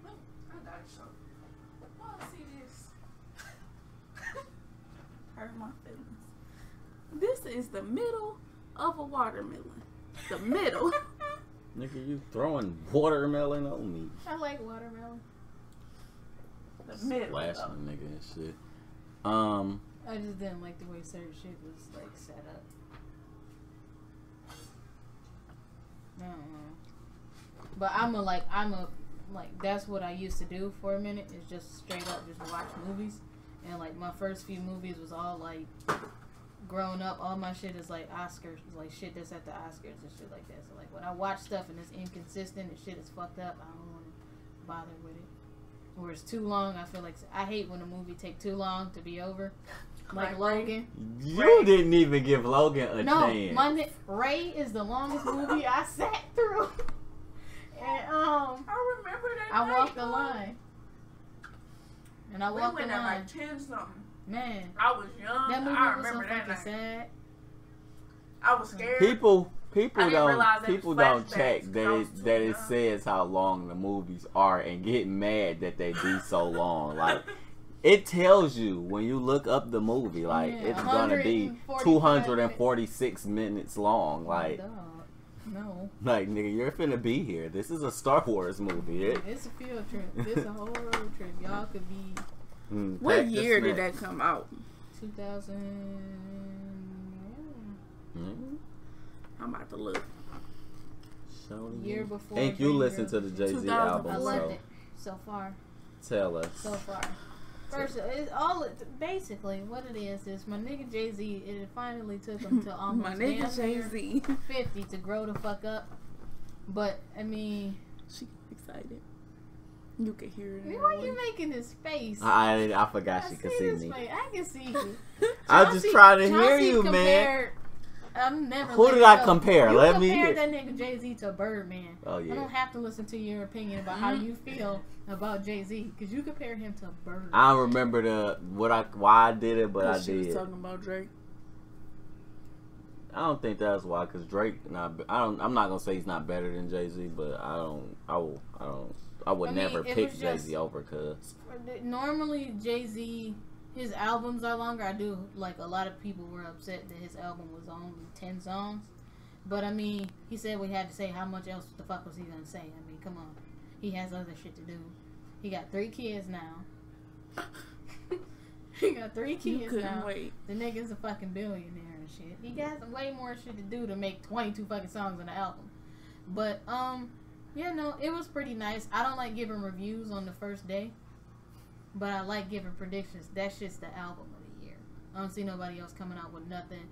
Look, I got it, so. Oh, see this? Hurt my feelings. This is the middle of a watermelon. The middle. Nigga, you throwing watermelon on me. I like watermelon. The middle. Flashing a nigga and shit. I just didn't like the way certain shit was like set up. I don't know. But I'm a that's what I used to do for a minute, is just straight up just watch movies. And like my first few movies was all like, growing up, all my shit is like Oscars, like shit that's at the Oscars and shit like that. So like when I watch stuff and it's inconsistent and shit is fucked up, I don't want to bother with it. Or it's too long, I feel like I hate when a movie take too long to be over. Like Logan. You didn't even give Logan a chance. Ray is the longest movie I sat through. And I remember that. I walked the line. And I walked the went at line. like 10 something. Man, I was young. that movie I was remember so that fucking night. sad. I was scared. People realize don't flashbacks check because I was that too it young. says how long the movies are and get mad that they be so long. Like, it tells you when you look up the movie, like, Yeah, it's gonna be 246 minutes long. Like, Dog. No. like, nigga, you're finna be here. This is a Star Wars movie. It's a field trip. It's a whole road trip. Y'all could be What pack the year did snacks. that come out? 2000. I'm about to look. Year before. Ain't you Dream listen Girl. to the Jay-Z 2000. album, I loved so it so far. tell us. So far. First, it's basically what it is my nigga Jay-Z, it finally took him to My almost nigga damn near Jay-Z. 50 to grow the fuck up. But, I mean, She excited. You can hear it. in her why you voice. making this face? I forgot I she could see see this me. face. I can see you. I just Chauncey- trying to hear Chauncey you, man. compared- I'm never. Who letting did I go. compare? You Let me compared hear. that nigga Jay-Z to Birdman. Oh I yeah. don't have to listen to your opinion about how you feel about Jay-Z because you compare him to Birdman. I don't remember why I did it, but I She was did. talking about Drake. I don't think that's why, cause Drake. I'm not gonna say he's not better than Jay-Z, but I would I mean, never it pick was Jay-Z just- over, cause Normally, Jay-Z, his albums are longer. I do, like, a lot of people were upset that his album was only 10 songs. But, I mean, he said we had to say how much else the fuck was he gonna say? I mean, come on. He has other shit to do. He got 3 kids now. He got 3 You kids couldn't now. wait. The nigga's a fucking billionaire and shit. He got way more shit to do to make 22 fucking songs on the album. But, yeah, no, it was pretty nice. I don't like giving reviews on the first day, but I like giving predictions. That shit's the album of the year. I don't see nobody else coming out with nothing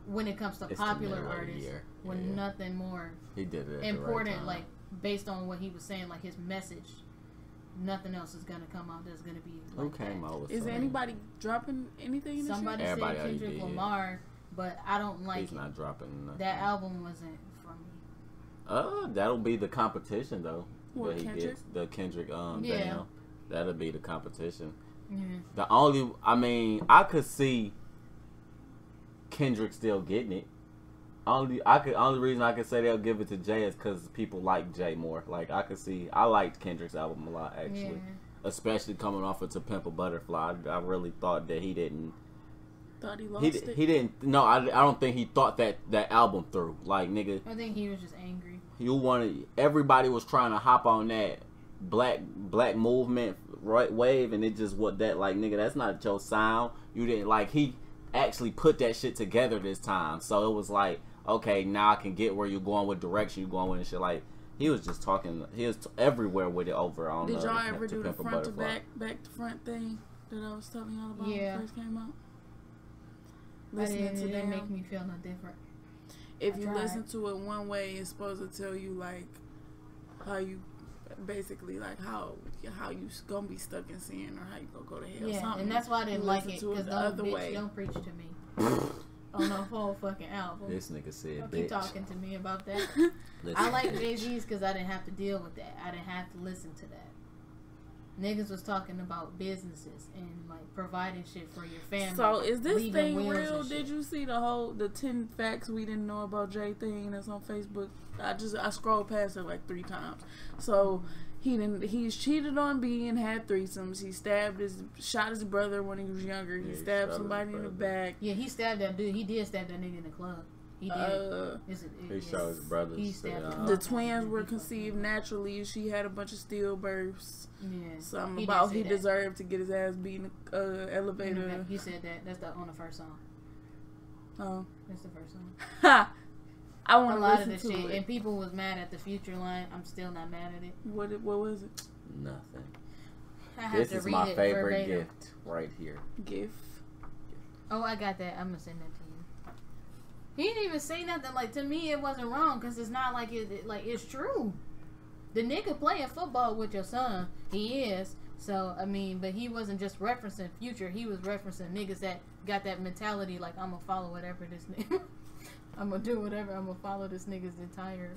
when it comes to It's the popular middle of the artists year. with Yeah. nothing more he did it at important, the right time. like, based on what he was saying, like his message. Nothing else is gonna come out that's gonna be Who like came that. out with Is something? anybody dropping anything this Somebody year? Everybody said already Kendrick did. Lamar, but I don't like He's it. not dropping nothing. That album wasn't for me. That'll be the competition though. What, that he Kendrick? gets the Kendrick Yeah. Damn. That'll be the competition. Yeah. The only, I could see Kendrick still getting it. Only reason I could say they'll give it to Jay is because people like Jay more. Like I liked Kendrick's album a lot actually, Yeah. especially coming off of To Pimp a Butterfly. I really thought that he didn't. Thought he lost He it. didn't. No, I don't think he thought that album through. Like nigga, I think he was just angry. everybody was trying to hop on that black movement right wave, and it just what that like nigga. That's not your sound. You didn't like he actually put that shit together this time. So it was like, okay, now I can get where you're going, what direction you're going with and shit. Like he was just talking. He was everywhere with it over on. Did y'all ever To do the Pimp a front to Butterfly. back to front thing that I was telling y'all about Yeah. when it first came out? But Listening it to didn't them. make me feel no different. If I you tried. listen to it one way, it's supposed to tell you like how you basically like how you gonna be stuck in sin or how you gonna go to hell. Yeah, something. and that's why I didn't You like listen it to because the don't other bitch way. don't preach to me. on the whole fucking album. This nigga said, Don't bitch. keep talking to me about that. Listen, I like Jay-Z's because I didn't have to deal with that. I didn't have to listen to that. Niggas was talking about businesses and like providing shit for your family. So is this leaving thing wills real? and shit. Did you see the 10 facts we didn't know about Jay thing that's on Facebook? I scrolled past it like 3 times. So he's cheated on B and had threesomes. He shot his brother when he was younger. He stabbed somebody in the back. Yeah, he stabbed that dude. He did stab that nigga in the club. He did. he shot his brothers. He stabbed him. The twins were conceived naturally. She had a bunch of stillbirths. Yeah. Something He about did say he that. deserved to get his ass beat in the elevator. He said that. That's on the first song. Oh. That's the first song. Ha! I A want to lot of listen the to shit. it. And people was mad at the Future line. I'm still not mad at it. What was it? Nothing. I have This to is read my it favorite verbatim. gift right here. GIF. Oh, I got that. I'm gonna send that to you. He didn't even say nothing. Like, to me, it wasn't wrong because it's not like it's true. The nigga playing football with your son, he is. So I mean, but he wasn't just referencing Future. He was referencing niggas that got that mentality. Like, I'm gonna follow whatever this nigga. I'm gonna do whatever. I'm gonna follow this nigga's entire.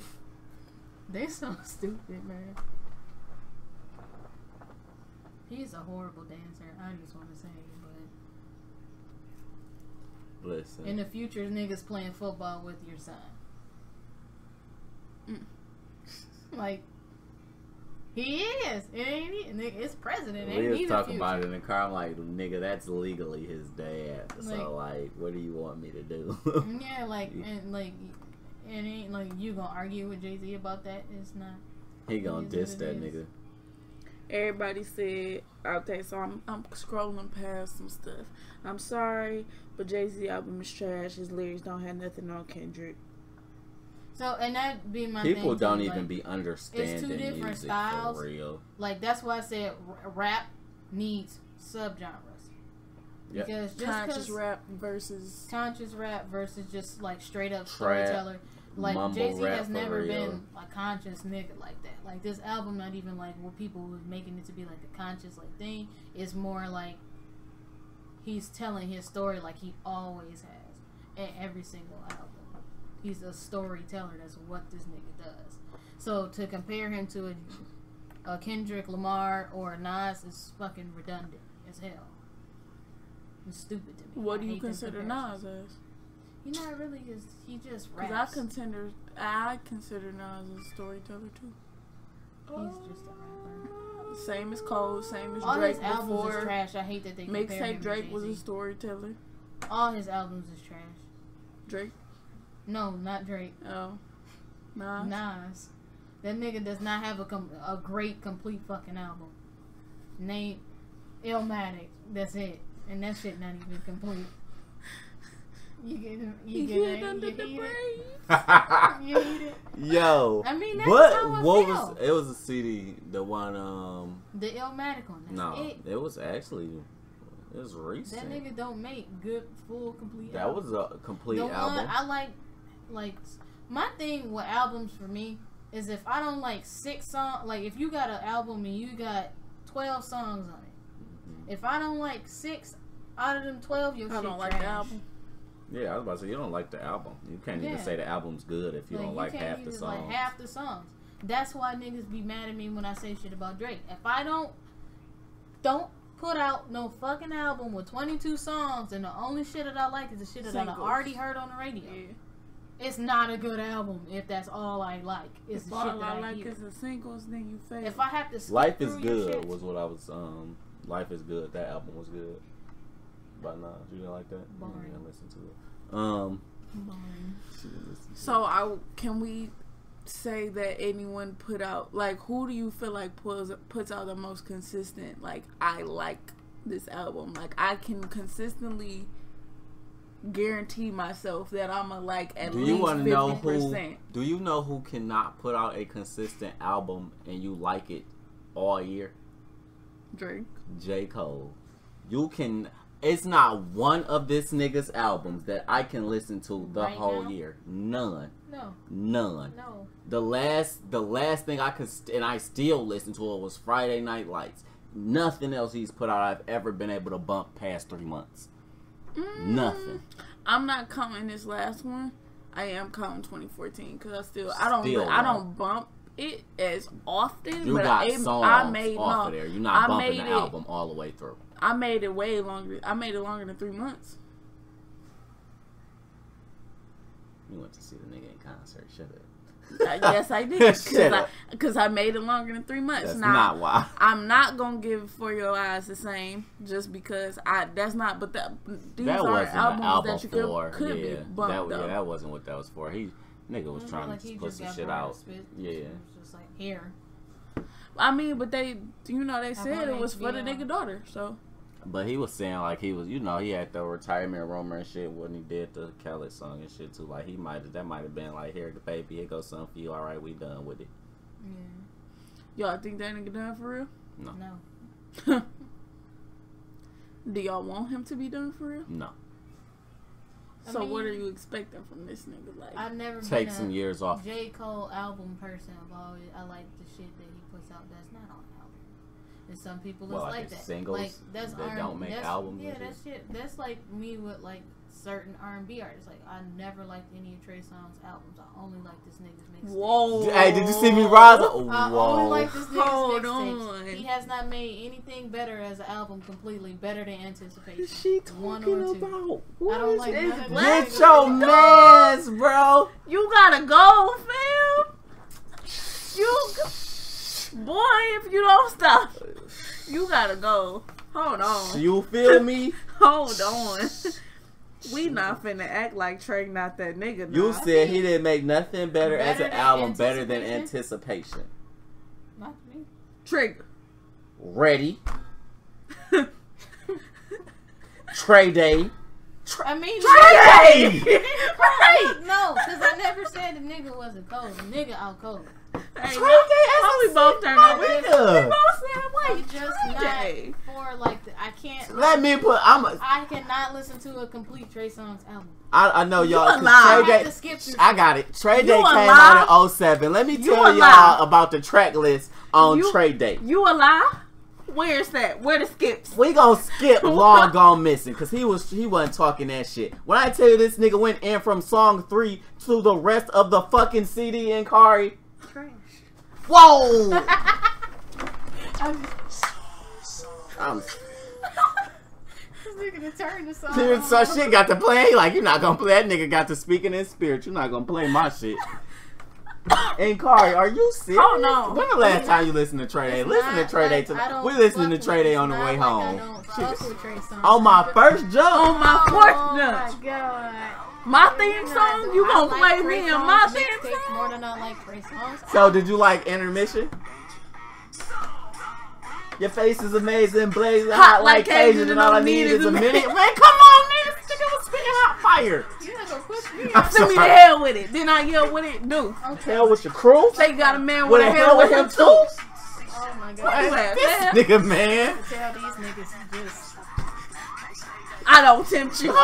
They so stupid, man. He's a horrible dancer. I just want to say, but Listen. in the future, niggas playing football with your son. Like, he is. It ain't he? Nigga, it's president. We Ain't was he the talking future? about it in the car. I'm like, nigga, that's legally his dad. Like- So, like, what do you want me to do? Yeah, like, and like, it ain't like you gonna argue with Jay-Z about that. It's not. He gonna It is diss what that it is. nigga. Everybody said, okay, so I'm scrolling past some stuff. I'm sorry, but Jay-Z album is trash. His lyrics don't have nothing on Kendrick. So, and that be my People thing, don't too, even like, be understanding different music styles. for real. Like, that's why I said rap needs subgenres. Yep. Because just Conscious 'cause rap versus conscious rap versus just like straight up Trap, storyteller. Like, mumble Jay-Z rap has for never real. been a conscious nigga like that. Like, this album, not even like what people was making it to be like a conscious like thing. It's more like he's telling his story like he always has in every single album. He's a storyteller. That's what this nigga does. So to compare him to a Kendrick Lamar or a Nas is fucking redundant as hell. It's stupid to me. what I do you hate them consider Nas comparisons. as? He not really just he just Because raps. I consider Nas a storyteller too. He's just a rapper. Same as Cole, same as All Drake his albums is before. trash. I hate that they compare him Mixtape to Drake was a Jay-Z. storyteller. All his albums is trash. Drake? No, not Drake. Oh. Nas? Nas. That nigga does not have a great complete fucking album. Name Illmatic. That's it. And that shit not even complete. You get it? You get it? under You the eat it? brain. You eat it? Yo, I mean, that's what how I what feel. was it? Was a CD, the one The Illmatic one. That's no, it. it was actually it was recent. That nigga don't make good, full, complete That albums. was a complete The album. one I like, my thing with albums for me is if I don't like 6 songs, like if you got an album and you got 12 songs on it, if I don't like 6 out of them 12, your I shit don't like trash. the album. Yeah, I was about to say you don't like the album. You can't even Yeah. say the album's good if you don't like can't half the even songs. like half the songs. That's why niggas be mad at me when I say shit about Drake. If I don't put out no fucking album with 22 songs and the only shit that I like is the shit that I Singles. already heard on the radio. Yeah. It's not a good album if that's all I like. It's If the all shit that I I like hear. is the singles, then you fail. If I have to skip Life is through your Good shit, was what I was. Life is Good. That album was good. But nah, you didn't like that. Boring. You didn't listen to it. boring. She didn't listen to So can we say that anyone put out, like, who do you feel like puts out the most consistent, like, I like this album, like I can consistently guarantee myself that I'm a like at Do least you want to know 50%. who? Do you know who cannot put out a consistent album and you like it all year? Drake. J. Cole. You can. It's not one of this nigga's albums that I can listen to the Right whole now? year. None. No, None. no. The last thing I could and I still listen to it was Friday Night Lights. Nothing else he's put out I've ever been able to bump past 3 months. Nothing. I'm not counting this last one. I am counting 2014 because I don't bump it as often. You but got songs off of there. You're not bumping the album all the way through. I made it way longer. I made it longer than 3 months. You went to see the nigga in concert. Shut up. Yes, I did. Because I made it longer than 3 months. That's now, not why. I'm not going to give For Your Eyes the same just because that's not. But these are albums that you could be bumped though. Yeah, that wasn't what that was for. Nigga was trying to put some shit out. Yeah. It was just like, here. I mean, but they said it was for the nigga daughter, so. But he was saying like he was, he had the retirement rumor and shit when he did the Khaled song and shit too. Like that might have been like, here, the baby, here goes something for you. All right, we done with it. Yeah. Y'all think that nigga done for real? No. Do y'all want him to be done for real? No. So what are you expecting from this nigga? Like, I've never take been some years off. J. Cole album person. I like the shit that he puts out that's not on album. And some people is like that. Singles like that's that don't make albums. Yeah, that shit. That's like me with like certain R&B artists. Like I never liked any of Trey Songz's albums. I only like this nigga's mixtape. Whoa! Hey, did you see me rise? I only like this nigga's mixtape. He has not made anything better as an album completely better than Anticipation. What's she talking One or two. about? I don't like none of Get that. your mans, bro. You gotta go, fam. Boy, if you don't stop, you gotta go. Hold on. You feel me? Hold on. We not finna act like Trey not that nigga now. You said he didn't make nothing better as an album better than Anticipation. Not me. Trigger. Ready. Trey Day. I mean, Trey Day! Right. No, because I never said the nigga wasn't cold. The nigga out cold. Hey, Trey Day we both turned out. We nigga. both said, I'm wait, just Trey. not for like I can't. Let me put. I cannot listen to a complete Trey Songz album. I know y'all. You a lie. Trey Day, I have to skip through I got it. Trey You Day a came lie. out in 07. Let me You tell a y'all lie. about the track list on Trey Day. You a lie? Where's that? Where the skips? We gonna skip Long Gone Missing because he wasn't talking that shit. When I tell you this nigga went in from song 3 to the rest of the fucking CD and Kari. Trash. Whoa! I'm This nigga to turn the song. Dude, so shit got to play. He like, you're not gonna play. That nigga got to speaking in spirit. You're not gonna play my shit. And Kari, are you serious? Oh no. When the last time you listened to Trey Day? Listen to Trey Day tonight. We listening to Trey Day on the way home. On my first jump. On my fourth Oh jump. my god. My theme song? You gonna play me in my theme mixtapes song? more than I like Trey Songz. So did you like Intermission? Your face is amazing, blazing hot like Cajun, and all I need is a minute. Man, come on, nigga. This nigga was spitting hot fire. You're not gonna push me. I'm Send me the sorry. hell with it. Then I yell with it. Do. Hell with your crew? They got a man With with a a hell with him too. Oh my What god. you at, This man? nigga, man. Tell these niggas just. I don't tempt you.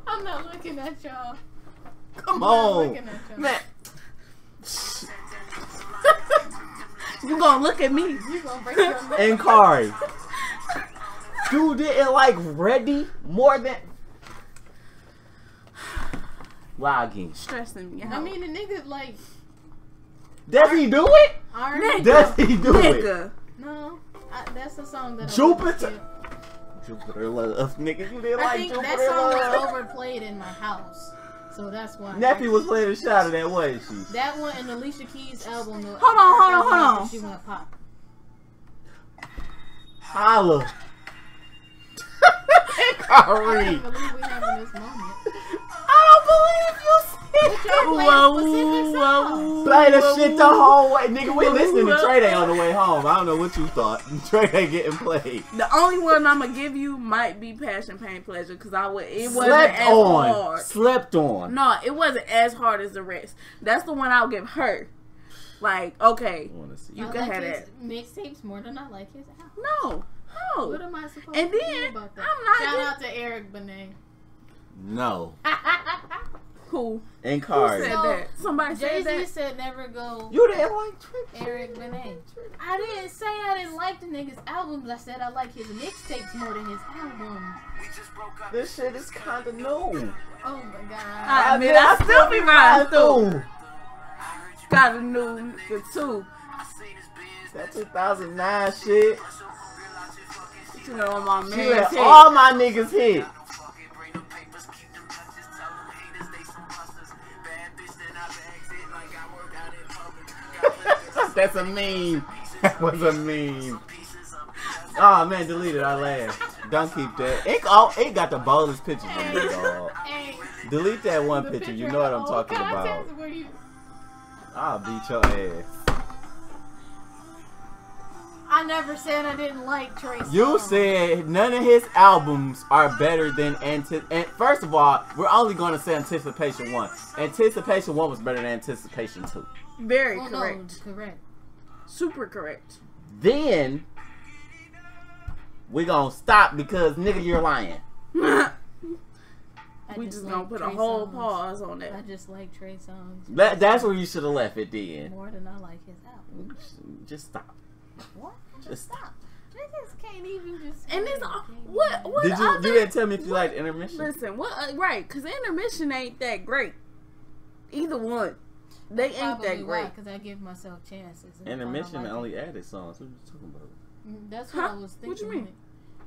I'm not looking at y'all. Come I'm not on. looking at y'all. Man. You gonna look at me. You gonna break your neck. And Kari. Dude didn't like Ready more than Logging. Stressing me out. I mean, the nigga like. Does he do it? R&B. Does he do it? Nigga. No, that's a song that. Jupiter. Jupiter Love, nigga. You didn't I like think Jupiter that song was Love. overplayed in my house, so that's why. Nephew was playing a shot of that, wasn't she? That one and Alicia Keys' album. Hold on. She went pop. Holla. I Kari. can't believe we having this moment. I don't believe you said Y'all play specific songs. Play the shit the whole way. Nigga, we listening to Trey Day on the way home. I don't know what you thought. Trey Day getting played. The only one I'm gonna give you might be Passion, Pain, Pleasure, because it wasn't Slept as on. hard. Slept on. No, it wasn't as hard as the rest. That's the one I'll give her. Like, okay, I wanna see. you I can like have his that. mixtapes more than I like his album. No. What am I supposed And to do then, about that? I'm not Shout getting- out to Eric Benet. No. Who? And Who Kari. said So, that? Somebody said Jay-Z that. said never go You didn't like Trey. Eric Benet. I didn't say I didn't like the nigga's albums. I said I like his mixtapes more than his albums. This shit is kind of new. Oh my god. I mean, I still be riding through. Got a new nigga too. That 2009 shit. You know, my She man. let all my niggas hit. That's a meme. That was a meme. Oh man, delete it. I laughed. Don't keep that. It got the boldest pictures of me, dog. Hey, Delete that one the picture. You know what I'm of talking old about. context where you- I'll beat your ass. I never said I didn't like Trey Songz. You said none of his albums are better than first of all, we're only going to say Anticipation 1. Anticipation 1 was better than Anticipation 2. Very Oh, correct. No, correct. Super correct. Then we gonna stop because nigga, you're lying. I We just like gonna put a Trey whole Songz. pause on I that. just like Trey Songz. That's where you should have left it then. More than I like his album. Just stop. What? Just Stop. They just can't even just. And it's can't what Did you? other- You didn't tell me if you liked intermission. Listen, what? Right? Because intermission ain't that great. Either one, they ain't Probably that great. Because I give myself chances. And if I don't Intermission like only added songs. What are you talking about? That's what Huh? I was thinking. What you mean?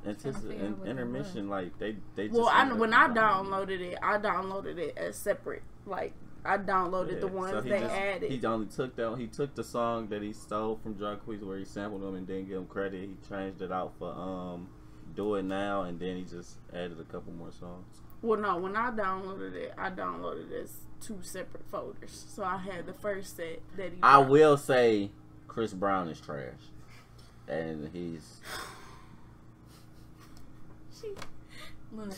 Trying to figure out what Intermission, like they just. Well, ended up when I combining it. downloaded it as separate. Like I downloaded the Yeah, ones so he they just- added. He only took that. He took the song that he stole from Drug Queens where he sampled them and didn't give him credit. He changed it out for Do It Now, and then he just added a couple more songs. Well, no, when I downloaded it as 2 separate folders. So I had the first set that he. I dropped. will say, Chris Brown is trash, and he's. Look,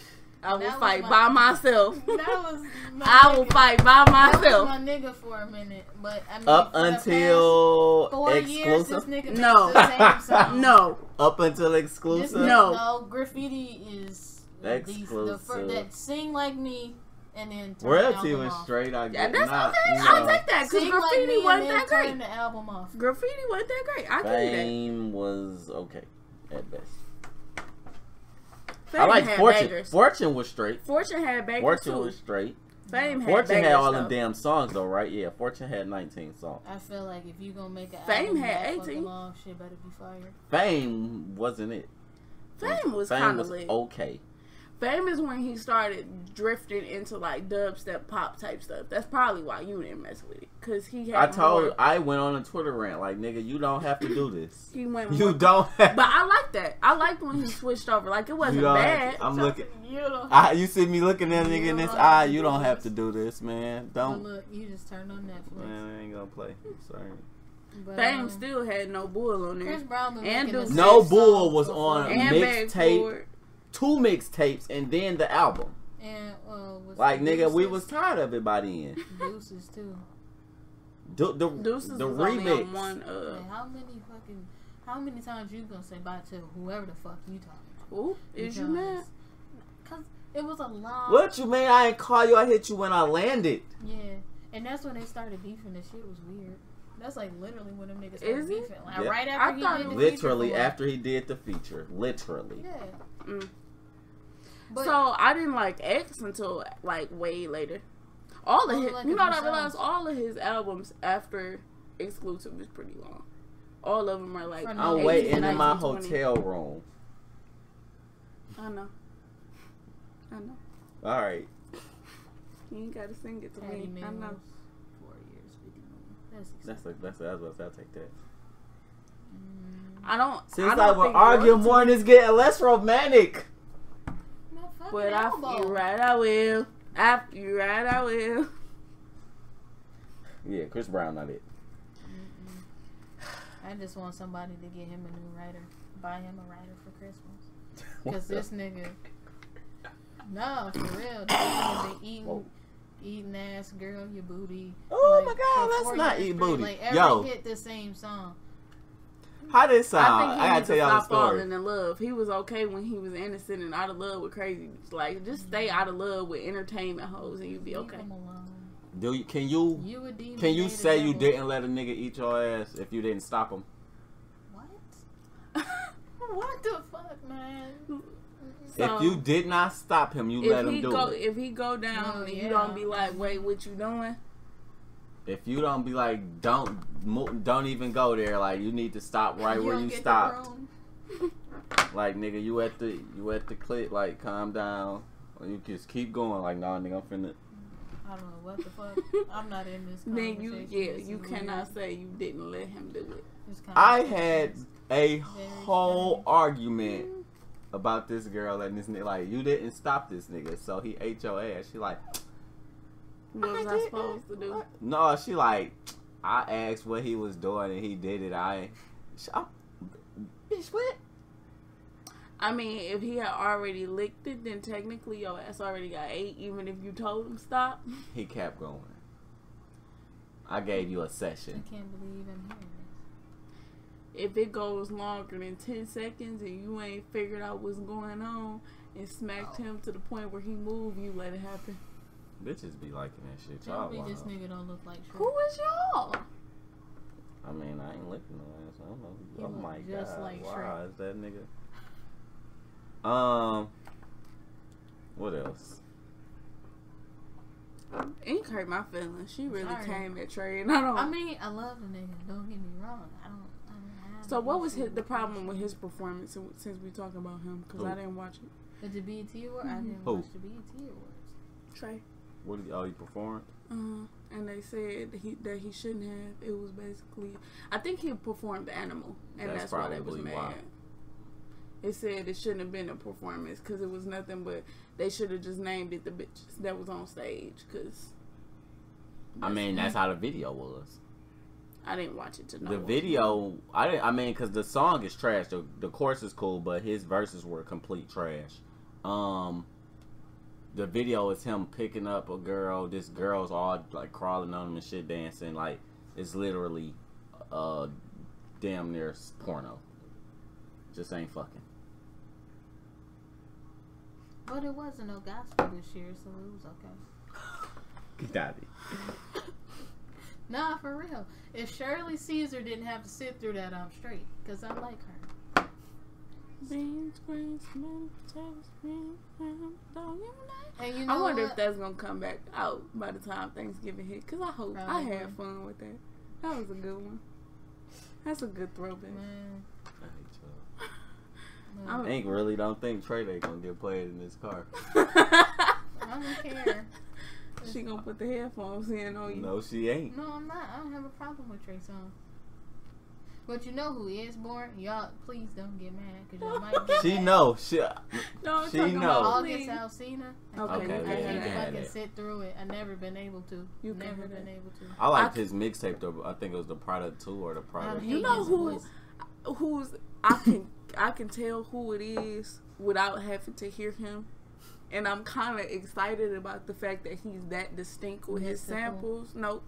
I will that was fight my- by myself. that was. My I will nigga. fight by That was myself. my nigga for a minute, but I mean, Up for the until past 4 years, this exclusive. nigga makes No. the same song. No, Up until This exclusive. nigga- No. no, graffiti is Exclusive. that sing like me and then turn Royalty the album was off. straight. I yeah, get that's not. okay. No. I'll take that because Sing like graffiti me wasn't and then that turn great. the album off. Graffiti wasn't that great. I give you that. Fame was okay at best. Fame I like had Fortune. bangers. Fortune was straight. Fortune had bangers Fortune too. was straight. Fame had Fortune bangers had all though. them damn songs though, right? Yeah, Fortune had 19 songs. I feel like if you gonna make an Fame album had that fucking 18. long, shit better be fired. Fame wasn't it. Fame was Fame kind was of lit. okay. Fame is when he started drifting into like dubstep pop type stuff. That's probably why you didn't mess with it, cause he had. I went on a Twitter rant like, nigga, you don't have to do this. He went. You More, don't have. but I like that. I liked when he switched over. Like it wasn't You don't have bad. to- I'm looking. You don't. You see me looking at a nigga in this You eye. don't You have don't to have do to do this, man. But Don't. look, you just turned on Netflix. Man, I ain't gonna play. Sorry. Fame But, still had no bull on there. Chris Brown been And making the do- same No songs Bull was before. on And mixtape. Backboard. 2 mixtapes and then the album. And was Like, nigga, we Deuces? was tired of it by the end. Deuces too. The Deuces the was only remix. on one. Like, how many times you gonna say bye to whoever the fuck you talking about? Ooh, is you mad? Cause it was a long. What you mean? I ain't call you. I hit you when I landed. Yeah, and that's when they started beefing. The shit was weird. That's like literally when them niggas started Is it? beefing. Like Yeah. right I after thought he did it the was- Literally feature for after he did the feature. Literally. Yeah. Mm. But So I didn't like X until like way later. All of Only his, like you a know what few I realized? songs. All of his albums after Exclusive is pretty long. All of them are like. From I'm 80s waiting and in my 1920. hotel room. I know. All right. You ain't gotta sing it to Patty me. I know. Mills, 4 years, 50 million. That's That's I'll take that. I don't. Seems I like don't we're think arguing royalty- more and it's getting less romantic. my fucking But elbow. after you right, I will. After you right, I will. Yeah, Chris Brown not it. I just want somebody to get him a new writer. Buy him a writer for Christmas. Because this nigga. No, for real. This nigga been eating ass girl, your booty. Oh like, my God, for let's 4 not years eat straight. booty. Like every Yo. hit the same song. How did it sound? I think he I gotta needs tell to y'all the stop story. falling in love. He was okay when he was innocent and out of love with crazy. Like, just stay out of love with entertainment hoes and you'll be okay. Leave him alone. Can you You a demon, can you they the say you devil. didn't let a nigga eat your ass if you didn't stop him? What? What the fuck, man? So if you did not stop him, you let him do it. If he go down and you don't be like, wait, what you doing? If you don't be like, don't even go there. Like, you need to stop right where you stopped. Like, nigga, you at the clip. Like, calm down. Or you just keep going. Like, nah, nigga, I'm finna. I don't know what the fuck. I'm not in this Then conversation. you cannot say you didn't let him do it. I had a whole argument about this girl and this nigga. Like, you didn't stop this nigga, so he ate your ass. She like, what was I supposed to do? No, she like, I asked what he was doing and he did it. Bitch, what? I mean, if he had already licked it, then technically your ass already got ate, even if you told him stop. He kept going. I gave you a session. I can't believe I'm hearing this. If it goes longer than 10 seconds and you ain't figured out what's going on and smacked him to the point where he moved, you let it happen. Bitches be liking that shit. Tell Y'all me this nigga don't look like Shrek. Who is y'all? I mean, I ain't licking no ass. I don't know. He Oh look my just god. like Wow, Shrek. is that nigga? What else? Ink hurt my feelings. She really Sorry. came at Trey, and I mean, I love the nigga. Don't get me wrong. I don't have. So what was the problem with his performance since we talking about him? Because I didn't watch it. At the BET Awards? I didn't Who? watch the BET Awards. Trey. What did he performed? And they said that he shouldn't have. It was basically, I think he performed Animal, and that's why they was probably mad. why. It said it shouldn't have been a performance because it was nothing but they should have just named it the bitches that was on stage. Because I mean, that's how the video was. I didn't watch it to know. The video, I mean, because the song is trash. The chorus is cool, but his verses were complete trash. The video is him picking up a girl. This girl's all like crawling on him and shit, dancing. Like, it's literally damn near porno. Just ain't fucking. But it wasn't no gospel this year, so it was okay. Got it. Nah, for real. If Shirley Caesar didn't have to sit through that, I'm straight. Because I like her. And you know I wonder what? if that's going to come back out by the time Thanksgiving hit. Because I hope. Probably. I had fun with that. That was a good one. That's a good throwback. Man. I ain't really don't think Trey Day gonna get played in this car. I don't care. She gonna put the headphones in on you. No, she ain't. No, I'm not. I don't have a problem with Trey Songz. But you know who is born? Y'all, please don't get mad because y'all might get She mad. know. No, She talking know. about August please. Alsina. Okay, I yeah, can't you can have fucking that. sit through it. I've never been able to. You can never have been that. able to. I liked his mixtape though. I think it was the Product 2 or the Product. hate You know his who? voice. Who's I can tell who it is without having to hear him, and I'm kind of excited about the fact that he's that distinct with his Mystical. samples. Nope,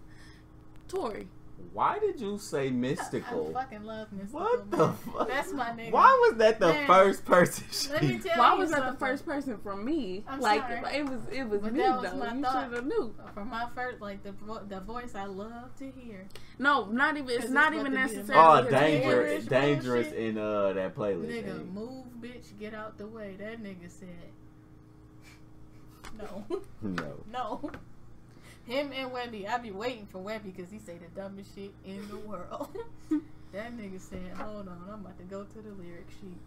Tory. Why did you say Mystical? I fucking love Mystical. What the man. fuck? That's my nigga. Why was that the Man, first person? Let me tell Why you was that the something. first person from me? I'm like sorry. it was But me that was though. my You thought. should have knew. From my first, like the voice I love to hear. No, not even. It's 'Cause not it's even about to be the necessarily. Oh, his dangerous, voice. dangerous bullshit. in that playlist. Nigga, ain't move, bitch, get out the way. That nigga said, no, it? No. no. Him and Webby, I be waiting for Webby because he say the dumbest shit in the world. That nigga said, hold on, I'm about to go to the lyric sheet.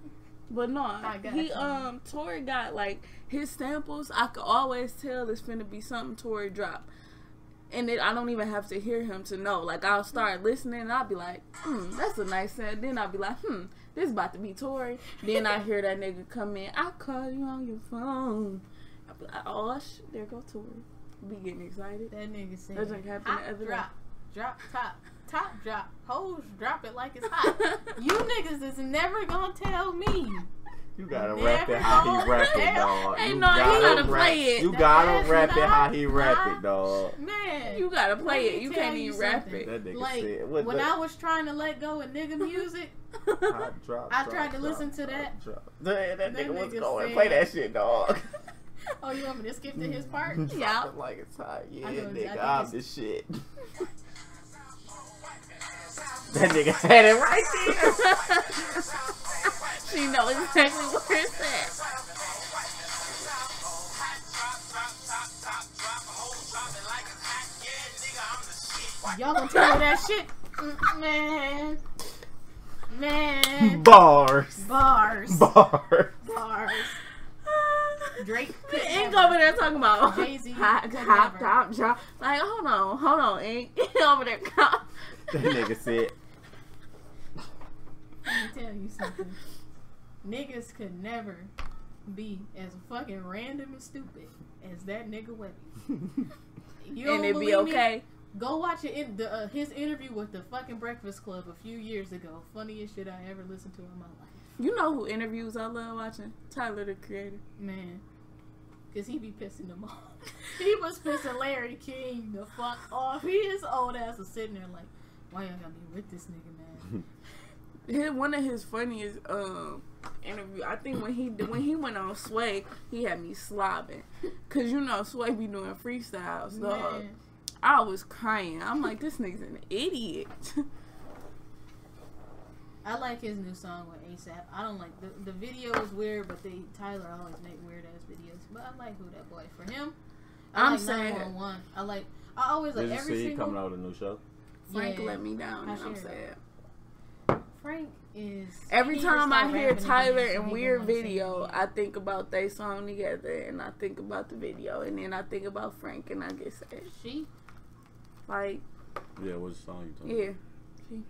But no, I got he you. Tory got like his samples. I could always tell it's finna be something Tory drop, and I don't even have to hear him to know. Like I'll start listening, and I'll be like, that's a nice sound. Then I'll be like, this about to be Tory. Then I hear that nigga come in. I call you on your phone. I'll be like, oh there go Tory. Be getting excited. That nigga said, That's like happened hot the other drop, drop top drop, hoes drop it like it's hot. You niggas is never gonna tell me. You gotta Never rap it how he rap it, gonna dog. Ain't You no, you gotta rap- play it. You gotta That's rap it not how he rap my- it, dog. Man, You gotta play let it. me You tell can't even rap something. it. That nigga Like said, what when the- I was trying to let go of nigga music, Hot drop, I drop, tried to drop, listen to drop, that. drop. That That nigga was nigga going. said- Play that shit, dog. oh, you want me to skip to his part? Yeah. Drop it like it's hot. Yeah, I know, I nigga, think I'm it's- the shit. That nigga had it right there. She knows exactly where it's at. Y'all gonna tell me that shit? Man. Bars. Drake Ink over there talking about Jay-Z. hot top drop. Like, hold on, Ink. Over there. That nigga said. Let me tell you something. Niggas could never be as fucking random and stupid as that nigga Webby. You and it be okay. Me? Go watch his interview with the fucking Breakfast Club a few years ago. Funniest shit I ever listened to in my life. You know who interviews I love watching? Tyler, the Creator. Man. Because he be pissing them off. He was pissing Larry King the fuck off. His old ass was sitting there like, why y'all gotta be with this nigga, man? One of his funniest interview, I think when he went on Sway, he had me slobbing. Cause you know Sway be doing freestyles. So I was crying. I'm like, this nigga's an idiot. I like his new song with ASAP. I don't like the video is weird, but Tyler always make weird ass videos. But I like Who That Boy. For him, I'm like saying 911. I always like Did you every see single. Coming out with a new show? Frank let me down, and I'm shared sad. Frank is. Every time I hear Tyler and and Weird Video, I think about they song together, and I think about the video, and then I think about Frank, and I get sad. She. Like. Yeah, what song you talking about? She.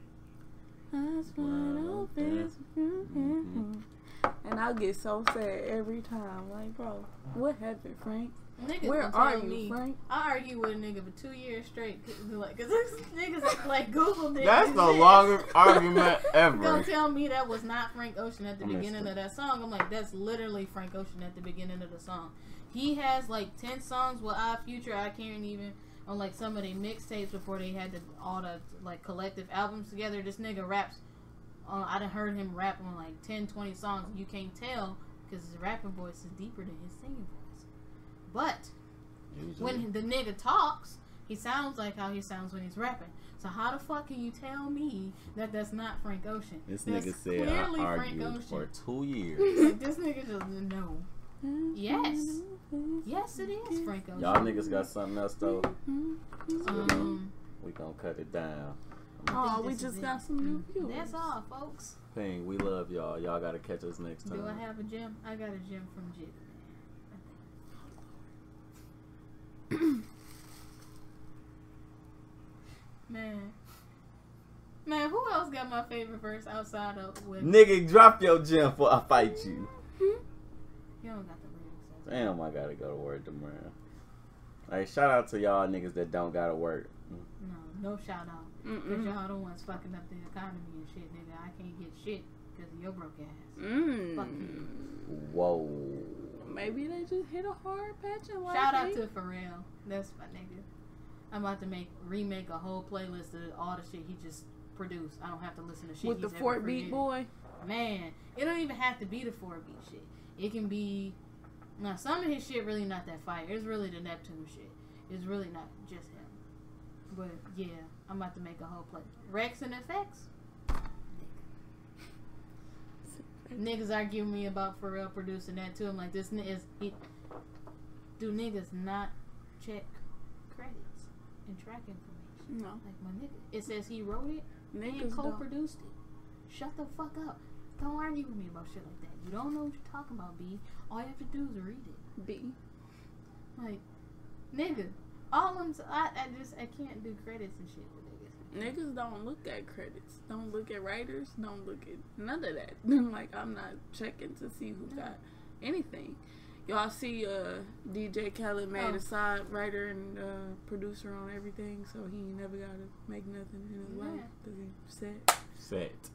And I get so sad every time. Like, bro, what happened, Frank? Niggas Where are you, Frank? I argue with a nigga for 2 years straight. Cause this niggas like Google niggas. That's the longest argument ever. Don't tell me that was not Frank Ocean at the beginning of that song. I'm like, that's literally Frank Ocean at the beginning of the song. He has like 10 songs with Odd Future. I can't even on like some of their mixtapes before they had all the like collective albums together. This nigga raps. I done heard him rap on like 10, 20 songs. You can't tell because his rapping voice is deeper than his singing voice. But when the nigga talks, he sounds like how he sounds when he's rapping. So how the fuck can you tell me that that's not Frank Ocean? This that's nigga said I argued for 2 years. Like, this nigga just no. Yes. Yes, it is Frank Ocean. Y'all niggas got something else though? We gonna cut it down. Oh, we just got some new viewers. That's all, folks. Ping, we love y'all. Y'all gotta catch us next time. Do I have a gem? I got a gem from Jig, man. Man, who else got my favorite verse outside of with Nigga, drop your gem before I fight you. You don't got the lyrics. Damn, I gotta go to work tomorrow. Hey, shout out to y'all niggas that don't gotta work. No shout out. Because y'all the ones fucking up the economy and shit, nigga. I can't get shit because of your broke ass. Fuck you. Whoa. Maybe they just hit a hard patch in life. Shout out to Pharrell. That's my nigga. I'm about to remake a whole playlist of all the shit he just produced. I don't have to listen to shit with he's the 4-beat boy. Man, it don't even have to be the 4-beat shit. It can be. Now, some of his shit really not that fire. It's really the Neptune shit. It's really not just him. But yeah, I'm about to make a whole play. Rex and Effects. Niggas arguing me about Pharrell producing that too. I'm like, this is it. Do niggas not check credits and track information? No. Like my nigga, it says he wrote it Niggas and co-produced it. Shut the fuck up. Don't argue with me about shit like that. You don't know what you're talking about, B. All you have to do is read it. B. Like, nigga. All them, I can't do credits and shit with niggas. Niggas don't look at credits. Don't look at writers. Don't look at none of that. Like, I'm not checking to see who got anything. Y'all see DJ Khaled made a side writer and producer on everything, so he never got to make nothing in his life because he set.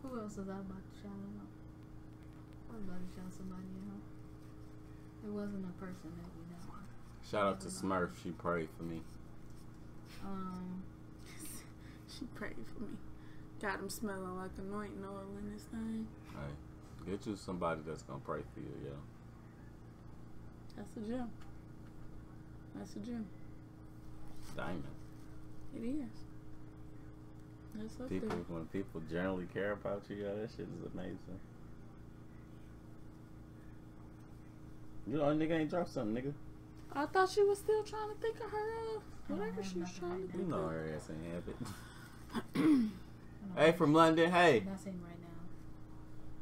Who else was I about to shout out? I was about to shout somebody out. It wasn't a person that we know. Shout out to Smurf. She prayed for me. She prayed for me. Got him smelling like anointing oil in this thing. Hey, get you somebody that's gonna pray for you, yo. That's a gem. That's a gem. Diamond. It is. That's up People, there. when people generally care about you, yo, that shit is amazing. You know, nigga ain't dropped something, nigga. I thought she was still trying to think of her whatever she was trying to You think know of. her ass ain't have it. Hey, from London. Hey, Not saying right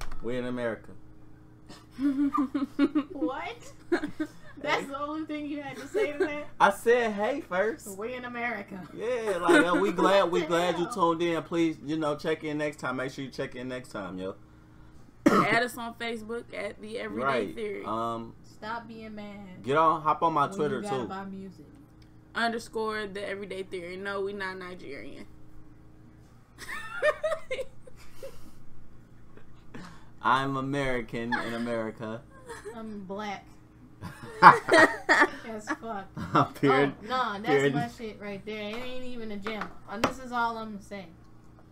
now. we in America. What? That's the only thing you had to say to that? I said hey first. We in America. Yeah, like we glad you tuned in. Please, check in next time. Make sure you check in next time, yo. Add us on Facebook at the Everyday Right. Theory. Stop being mad. Hop on my when Twitter you gotta too. buy music. _ the Everyday Theory. No, we not Nigerian. I'm American in America. I'm black as fuck. Period. Oh, nah, that's Period. my shit right there. It ain't even a gem. And this is all I'm saying.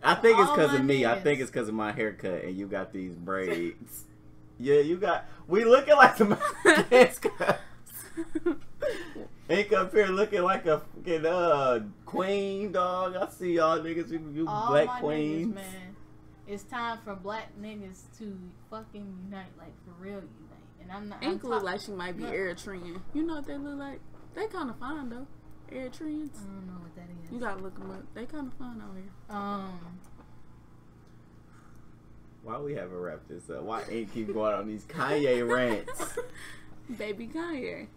I think it's All because my of me. I niggas. think it's because of my haircut, and you got these braids. Yeah, you got. We looking like the Mexicans. Ain't up here looking like a fucking queen, dog. I see y'all niggas, you All black my queens. niggas, man. It's time for black niggas to fucking unite, like for real unite. And I'm not. Ink look like she might be No. Eritrean. You know what they look like? They kind of fine though. Eritreans. I don't know what that is. You gotta look them up. They kind of fine out here. Why we haven't wrapped this up? Why ain't keep going on these Kanye rants? Baby Kanye.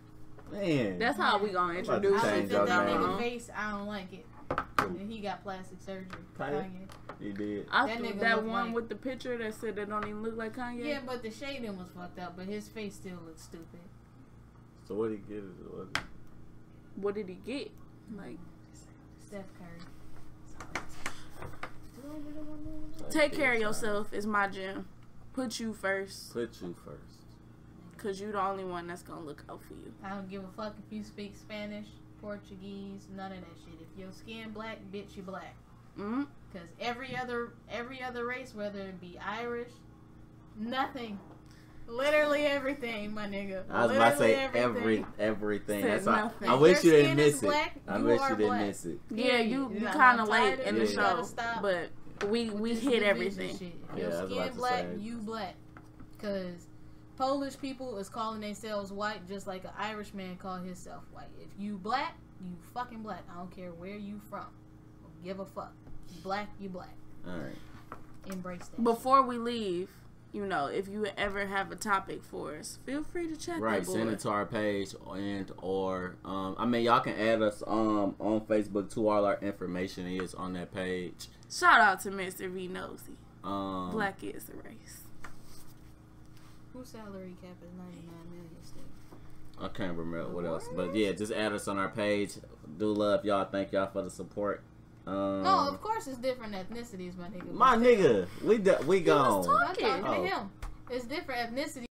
Man, That's how we gonna about to introduce I change looked your at that name. nigga face. I don't like it. And he got plastic surgery. Kanye? Kanye. you did. I That thought nigga that look one like- with the picture that said that don't even look like Kanye. Yeah, but the shading was fucked up. But his face still looks stupid. So what he get? What did he get? Like, Steph Curry. take care of yourself is my gym. Put you first, Put you first. cause you the only one that's gonna look out for you. I don't give a fuck if you speak Spanish, Portuguese, none of that shit. If your skin black, bitch, you black. Mm-hmm. Cause every other race, whether it be Irish, nothing, literally everything, my nigga. I was about to say Literally everything. Said That's why nothing. I If wish your you didn't skin is miss it. black, I you wish are you didn't black. miss it. Yeah, you I'm kind not of late tired in of the it. You gotta show, stop but we with this hit division everything. shit. If Yeah, I your was about skin to black, say. you black. Cause Polish people is calling themselves white just like an Irish man called himself white. If you black, you fucking black. I don't care where you from. Don't give a fuck. You black, you black. All right. Embrace that. Before we leave, if you ever have a topic for us, feel free to chat. Right, that boy. send it to our page or y'all can add us on Facebook too. All our information is on that page. Shout out to Mr. V Nosy. Black. Black is the race. Whose salary cap is 99 million still? I can't remember what else, but yeah, just add us on our page. Do love y'all. Thank y'all for the support. No, of course it's different ethnicities, my nigga. My nigga, we was gone. I'm talking talking. to him. It's different ethnicities.